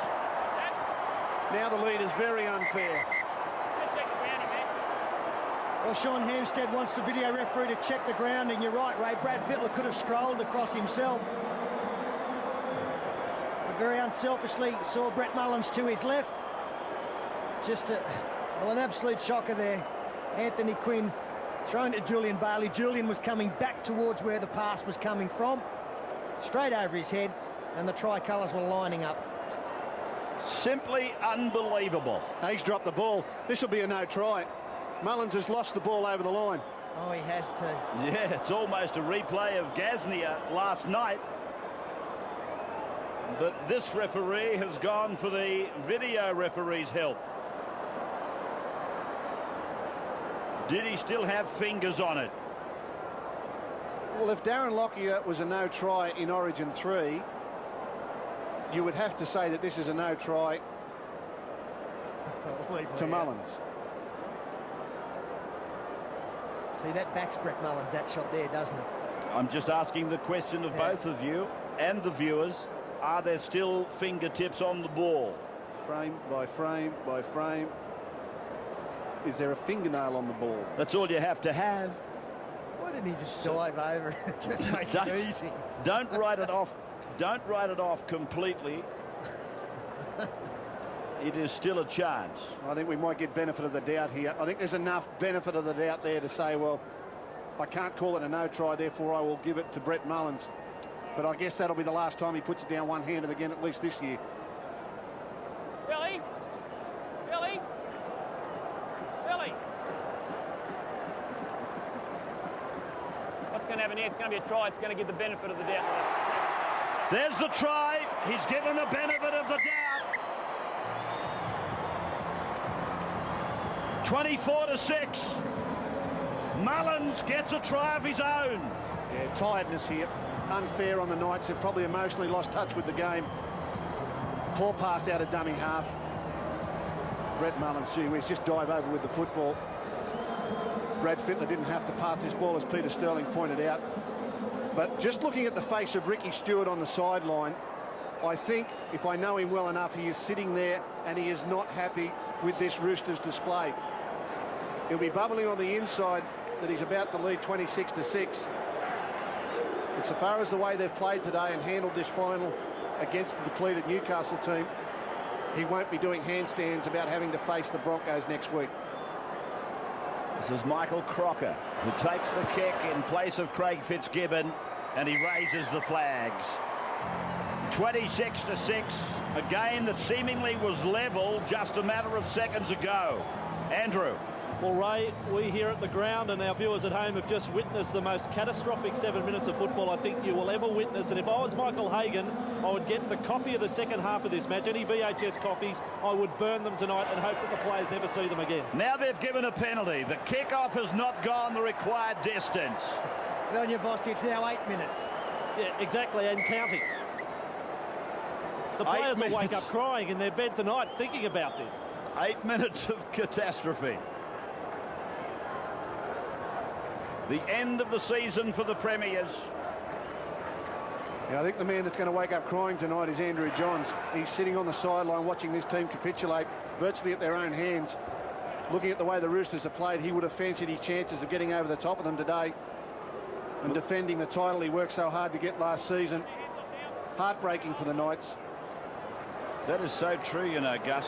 Now the lead is very unfair. Well, Sean Hampstead wants the video referee to check the ground, and you're right, Ray. Brad Fittler could have strolled across himself. But very unselfishly saw Brett Mullins to his left. Just an absolute shocker there. Anthony Quinn thrown to Julian Bailey. Julian was coming back towards where the pass was coming from, straight over his head, and the tricolours were lining up. Simply unbelievable. He's dropped the ball. This will be a no try. Mullins has lost the ball over the line. Oh, he has to. Yeah, it's almost a replay of Gaznia last night. But this referee has gone for the video referee's help. Did he still have fingers on it? Well, if Darren Lockyer was a no try in Origin 3, you would have to say that this is a no try to Mullins. See, that backs Brett Mullins, that shot there, doesn't it? I'm just asking the question of both of you and the viewers. Are there still fingertips on the ball? Frame by frame by frame. Is there a fingernail on the ball? That's all you have to have. Why didn't he just dive over and just make it easy? Don't write it off. Don't write it off completely. It is still a chance. I think we might get benefit of the doubt here. I think there's enough benefit of the doubt there to say, well, I can't call it a no try, therefore I will give it to Brett Mullins. But I guess that'll be the last time he puts it down one-handed again, at least this year. Billy! Billy! Billy! What's going to happen here? It's going to be a try. It's going to give the benefit of the doubt. There's the try. He's given the benefit of the doubt. 24-6. Mullins gets a try of his own. Yeah, tiredness here. Unfair on the Knights. They've probably emotionally lost touch with the game. Poor pass out of dummy half. Brett Mullins, gee whiz, just dive over with the football. Brad Fittler didn't have to pass this ball, as Peter Sterling pointed out. But just looking at the face of Ricky Stewart on the sideline, I think, if I know him well enough, he is sitting there and he is not happy with this Roosters display. He'll be bubbling on the inside that he's about to lead 26-6. But so far as the way they've played today and handled this final against the depleted Newcastle team, he won't be doing handstands about having to face the Broncos next week. This is Michael Crocker, who takes the kick in place of Craig Fitzgibbon, and he raises the flags. 26-6, a game that seemingly was level just a matter of seconds ago. Andrew. Well, Ray, we here at the ground and our viewers at home have just witnessed the most catastrophic 7 minutes of football I think you will ever witness. And if I was Michael Hagan, I would get the copy of the second half of this match. Any VHS copies, I would burn them tonight and hope that the players never see them again. Now they've given a penalty. The kick-off has not gone the required distance. Well, on your boss, it's now 8 minutes. Yeah, exactly, and counting. The players will wake up crying in their bed tonight thinking about this. 8 minutes of catastrophe. The end of the season for the Premiers. Yeah, I think the man that's going to wake up crying tonight is Andrew Johns. He's sitting on the sideline watching this team capitulate virtually at their own hands. Looking at the way the Roosters have played, he would have fancied his chances of getting over the top of them today and defending the title he worked so hard to get last season. Heartbreaking for the Knights. That is so true, you know, Gus.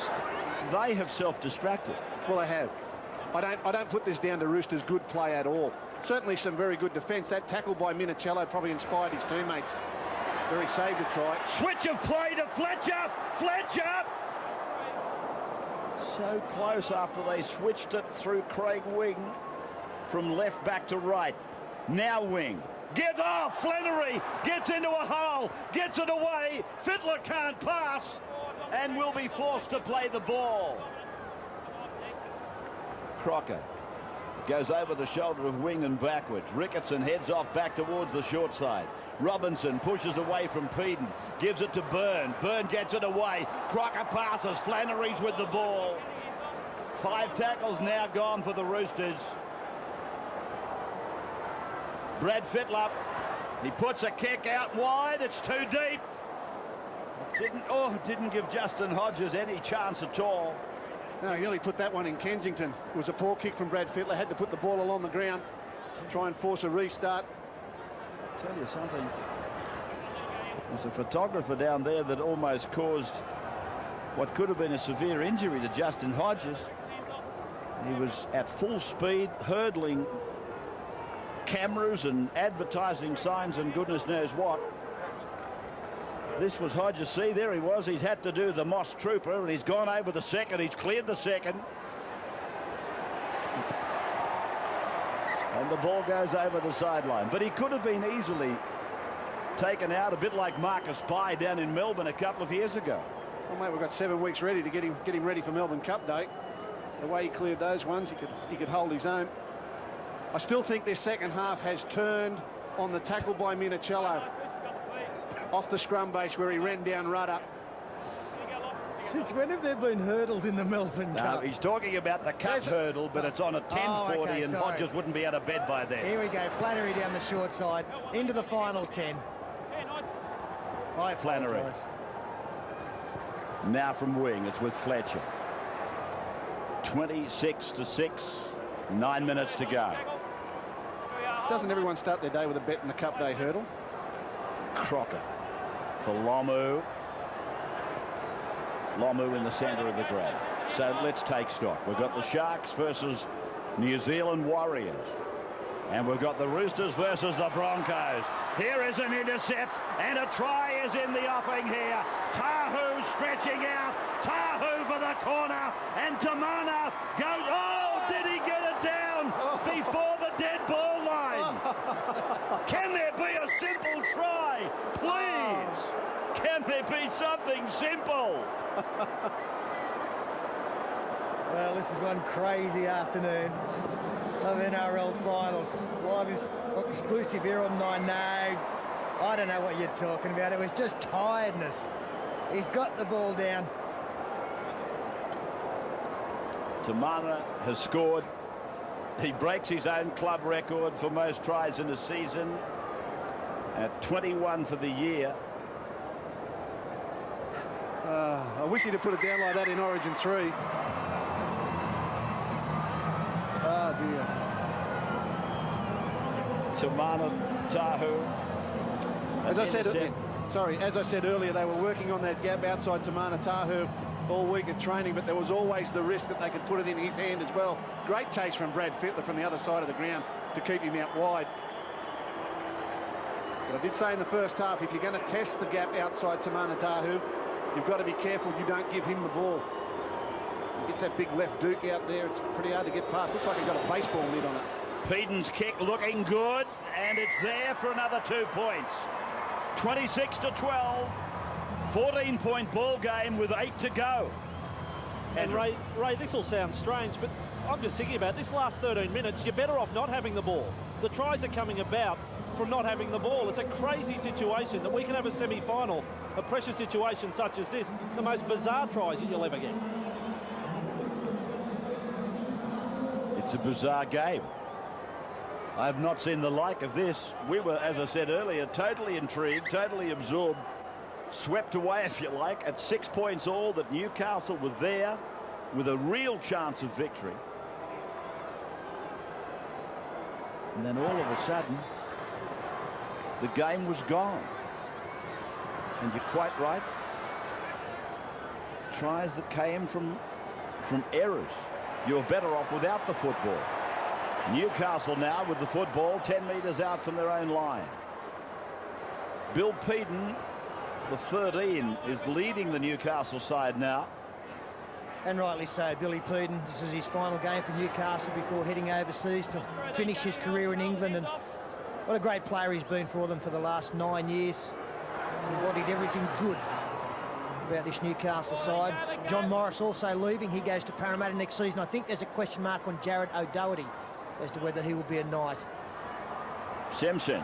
They have self-destructed. Well, they have. I don't put this down to Roosters' good play at all. Certainly some very good defence. That tackle by Minicello probably inspired his teammates. Very saved a try. Switch of play to Fletcher. Fletcher! So close after they switched it through Craig Wing from left back to right. Now Wing. Give off. Flannery gets into a hole. Gets it away. Fittler can't pass and will be forced to play the ball. Crocker goes over the shoulder of Wing and backwards. Ricketson heads off back towards the short side. Robinson pushes away from Peden. Gives it to Byrne. Byrne gets it away. Crocker passes. Flannery's with the ball. 5 tackles now gone for the Roosters. Brad Fittler. He puts a kick out wide. It's too deep. Didn't give Justin Hodges any chance at all. No, he nearly put that one in Kensington. It was a poor kick from Brad Fittler. Had to put the ball along the ground to try and force a restart. I'll tell you something. There's a photographer down there that almost caused what could have been a severe injury to Justin Hodges. He was at full speed, hurdling cameras and advertising signs and goodness knows what. This was Hodges. See, there he was. He's had to do the Moss Trooper, and he's gone over the second. He's cleared the second. And the ball goes over the sideline. But he could have been easily taken out, a bit like Marcus Bai down in Melbourne a couple of years ago. Well, mate, we've got 7 weeks ready to get him ready for Melbourne Cup Day. The way he cleared those ones, he could hold his own. I still think this second half has turned on the tackle by Minicello off the scrum base where he ran down Rudder. Since when have there been hurdles in the Melbourne Cup? No, he's talking about the cup hurdle, but it's on a 10-40, okay, and sorry. Hodges wouldn't be out of bed by then. Here we go. Flannery down the short side into the final 10. Flannery. Now from Wing, it's with Fletcher. 26-6, 9 minutes to go. Doesn't everyone start their day with a bet in the Cup Day hurdle? Crocker for Lomu. Lomu in the centre of the grade. So let's take stock. We've got the Sharks versus New Zealand Warriors. And we've got the Roosters versus the Broncos. Here is an intercept, and a try is in the offing here. Tahu stretching out. Tahu for the corner, and Tamana goes. Oh, did he get it down before the dead ball line? Can there be a simple try, please? Can there be something simple? Well, this is one crazy afternoon of NRL Finals. Live is exclusive here on 9. No, I don't know what you're talking about. It was just tiredness. He's got the ball down. Tamana has scored. He breaks his own club record for most tries in a season. at 21 for the year. I wish he'd have put it down like that in Origin 3. Oh dear. Tamana Tahu. As I said earlier, they were working on that gap outside Tamana Tahu all week at training, but there was always the risk that they could put it in his hand as well. Great chase from Brad Fittler from the other side of the ground to keep him out wide. But I did say in the first half, if you're going to test the gap outside Tamana Tahu, you've got to be careful you don't give him the ball. He gets that big left duke out there. It's pretty hard to get past. Looks like he's got a baseball mitt on it. Peden's kick looking good, and it's there for another 2 points. 26-12, 14-point ball game with 8 to go. And Ray, this will sound strange, but I'm just thinking about this last 13 minutes. You're better off not having the ball. The tries are coming about from not having the ball. It's a crazy situation that we can have a semi-final, a pressure situation such as this, the most bizarre tries that you'll ever get. It's a bizarre game. I have not seen the like of this. We were, as I said earlier, totally intrigued, totally absorbed, swept away, if you like, at 6 points all, that Newcastle were there with a real chance of victory. And then all of a sudden, the game was gone. And you're quite right. Tries that came from errors. You're better off without the football. Newcastle now with the football 10 metres out from their own line. Bill Peden, the 13, is leading the Newcastle side now. And rightly so. Billy Peden, this is his final game for Newcastle before heading overseas to finish his career in England. And what a great player he's been for them for the last 9 years. Embodied everything good about this Newcastle side. John Morris also leaving. He goes to Parramatta next season. I think there's a question mark on Jared O'Doherty as to whether he will be a Knight. Simpson,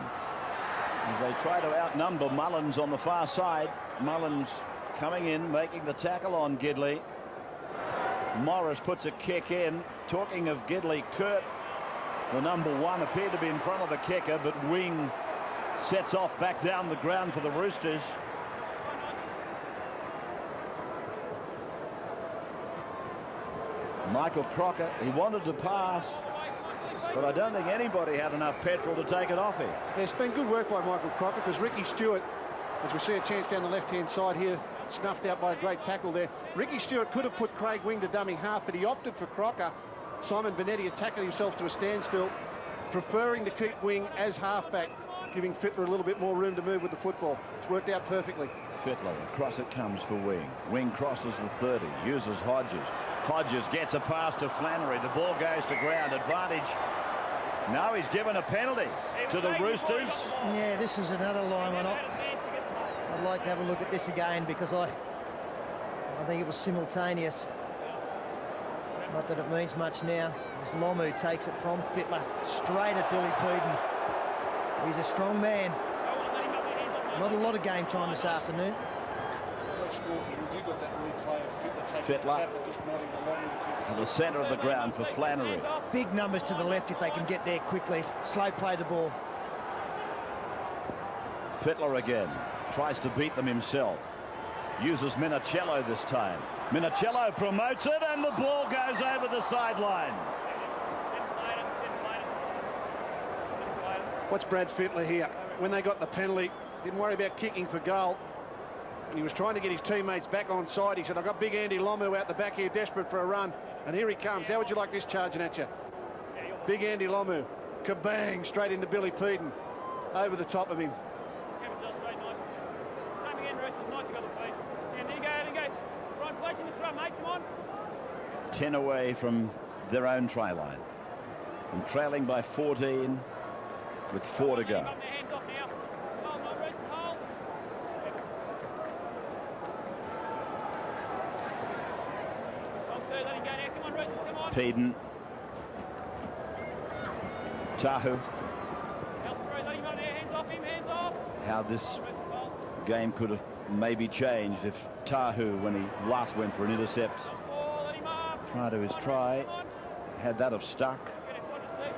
as they try to outnumber Mullins on the far side. Mullins coming in, making the tackle on Gidley. Morris puts a kick in. Talking of Gidley, Kurt, the number 1, appeared to be in front of the kicker, but Wing sets off back down the ground for the Roosters. Michael Crocker, he wanted to pass, but I don't think anybody had enough petrol to take it off him. Yeah, it's been good work by Michael Crocker, because Ricky Stewart, as we see a chance down the left-hand side here, snuffed out by a great tackle there. Ricky Stewart could have put Craig Wing to dummy half, but he opted for Crocker. Simon Benetti attacking himself to a standstill, preferring to keep Wing as halfback, giving Fittler a little bit more room to move with the football. It's worked out perfectly. Fittler, across it comes for Wing. Wing crosses the 30, uses Hodges. Hodges gets a pass to Flannery. The ball goes to ground. Advantage. Now he's given a penalty to the Roosters. Yeah, this is another line one. I'd like to have a look at this again, because I think it was simultaneous. Not that it means much now. As Lomu takes it from Fittler straight at Billy Peden. He's a strong man. Not a lot of game time this afternoon. Fittler to the centre of the ground for Flannery. Big numbers to the left if they can get there quickly. Slow play the ball. Fittler again. Tries to beat them himself. Uses Minicello this time. Minicello promotes it, and the ball goes over the sideline. What's Brad Fittler here? When they got the penalty, didn't worry about kicking for goal. And he was trying to get his teammates back on side. He said, I've got big Andy Lomu out the back here, desperate for a run. And here he comes. How would you like this charging at you? Big Andy Lomu. Kabang, straight into Billy Peden. Over the top of him. 10 away from their own try line. And trailing by 14 with 4 to go. Peden. Tahu. How this game could have maybe changed if Tahu, when he last went for an intercept, prior to his try, had that have stuck,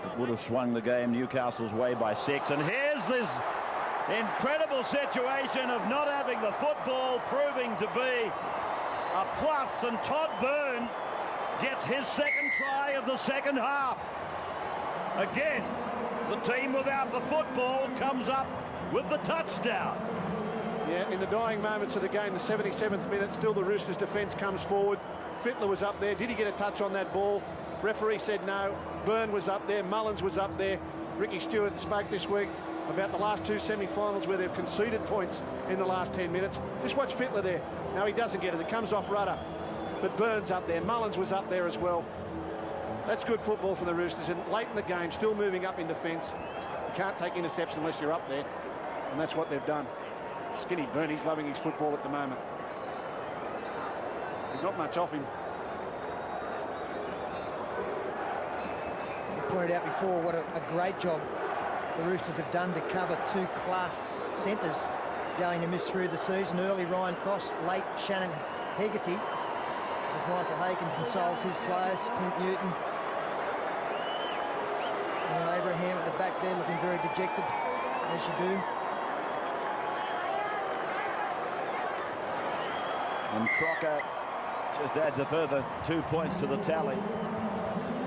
it would have swung the game Newcastle's way by 6. And here's this Incredible situation of not having the football proving to be a plus, and Todd Byrne gets his second try of the second half. Again, the team without the football comes up with the touchdown. Yeah, in the dying moments of the game, the 77th minute, still the Roosters defence comes forward. Fittler was up there. Did he get a touch on that ball? Referee said no. Byrne was up there. Mullins was up there. Ricky Stewart spoke this week about the last two semi-finals where they've conceded points in the last 10 minutes. Just watch Fittler there. No, he doesn't get it. It comes off rudder. But Byrne's up there. Mullins was up there as well. That's good football for the Roosters. And late in the game, still moving up in defence. You can't take intercepts unless you're up there. And that's what they've done. Skinny Byrne, he's loving his football at the moment. There's not much off him. As I pointed out before, what a great job the Roosters have done to cover two class centres going amiss through the season. Early Ryan Cross, late Shannon Hegarty, as Michael Hagan consoles his players. Clint Newton and Abraham at the back there looking very dejected, as you do. And Crocker just adds a further 2 points to the tally.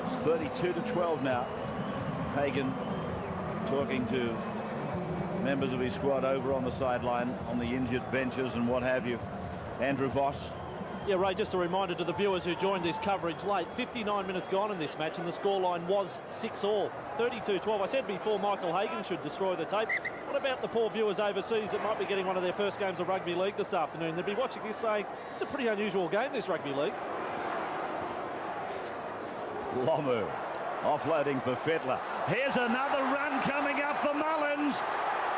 It's 32-12 now. Hagan talking to members of his squad over on the sideline, on the injured benches and what have you. Andrew Voss. Yeah, Ray, just a reminder to the viewers who joined this coverage late, 59 minutes gone in this match and the scoreline was 6-all, 32-12. I said before Michael Hagan should destroy the tape. What about the poor viewers overseas that might be getting one of their first games of rugby league this afternoon? They'd be watching this saying, it's a pretty unusual game, this rugby league. Lomu offloading for Fittler. Here's another run coming up for Mullins.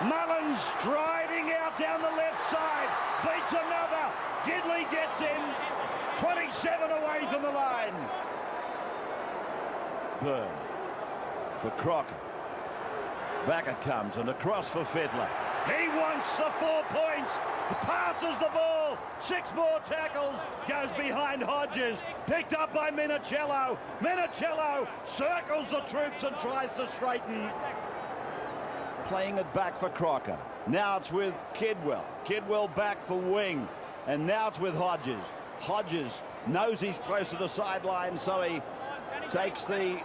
Mullins striding out down the left side. Beats another. Gidley gets in. 27 away from the line. Byrne for Crocker. Back it comes and across for Fittler. He wants the 4 points. Passes the ball. 6 more tackles. Goes behind Hodges. Picked up by Minicello. Minicello circles the troops and tries to straighten. Playing it back for Crocker. Now it's with Kidwell. Kidwell back for wing. And now it's with Hodges. Hodges knows he's close to the sideline, so he takes the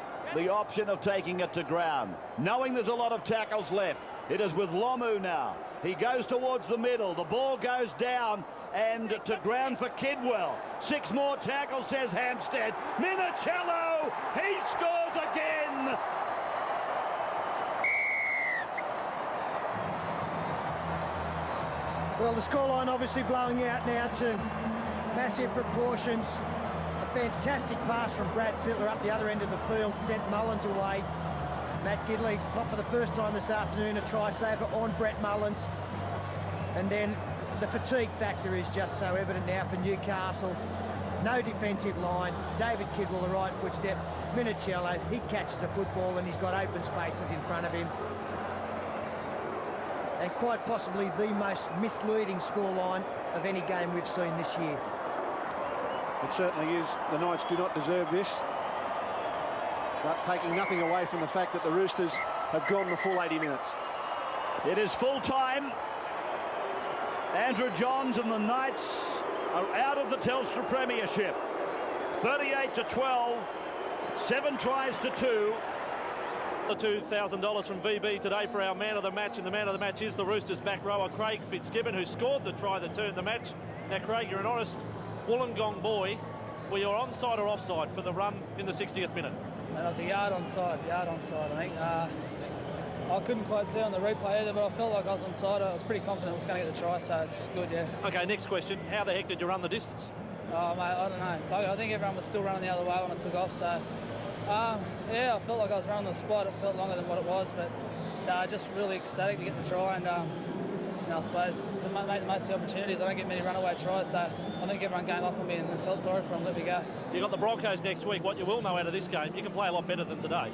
option of taking it to ground. Knowing there's a lot of tackles left. It is with Lomu now. He goes towards the middle. The ball goes down and to ground for Kidwell. 6 more tackles, says HAMPSTEAD. Minicello, he scores again. Well, the scoreline obviously blowing out now to massive proportions. A fantastic pass from Brad Fittler up the other end of the field, sent Mullins away. Matt Gidley, not for the first time this afternoon, a try saver on Brett Mullins. And then the fatigue factor is just so evident now for Newcastle. No defensive line. David Kidwell, the right footstep. Minicello, he catches the football and he's got open spaces in front of him. And quite possibly the most misleading scoreline of any game we've seen this year. It certainly is. The Knights do not deserve this. But taking nothing away from the fact that the Roosters have gone the full 80 minutes. It is full time. Andrew Johns and the Knights are out of the Telstra Premiership. 38-12, 7 tries to 2. The $2,000 from VB today for our man of the match, and the man of the match is the Roosters back rower Craig FitzGibbon, who scored the try that turned the match. Now, Craig, you're an honest Wollongong boy. Were you onside or offside for the run in the 60th minute? And I was a yard onside, I think. I couldn't quite see on the replay either, but I felt like I was onside. I was pretty confident I was going to get the try, so it's just good, yeah. Okay, next question. How the heck did you run the distance? Oh, mate, I don't know. I think everyone was still running the other way when I took off, so... yeah, I felt like I was running the spot. It felt longer than what it was, but just really ecstatic to get the try, and I suppose to make the most of the opportunities. I don't get many runaway tries, so I think everyone came up on me and felt sorry for them, let me go. You've got the Broncos next week. What you will know out of this game, you can play a lot better than today.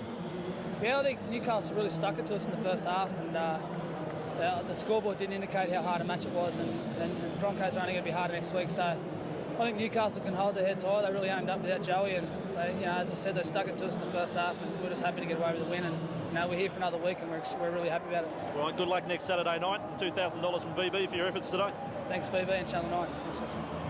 Yeah, I think Newcastle really stuck it to us in the first half, and the scoreboard didn't indicate how hard a match it was, and Broncos are only going to be harder next week, so I think Newcastle can hold their heads high. They really aimed up without Joey, and they, as I said, they stuck it to us in the first half, and we're just happy to get away with the win. And we're here for another week, and we're really happy about it. All right, good luck next Saturday night, and $2,000 from VB for your efforts today. Thanks, VB and Channel 9. Thanks, Austin.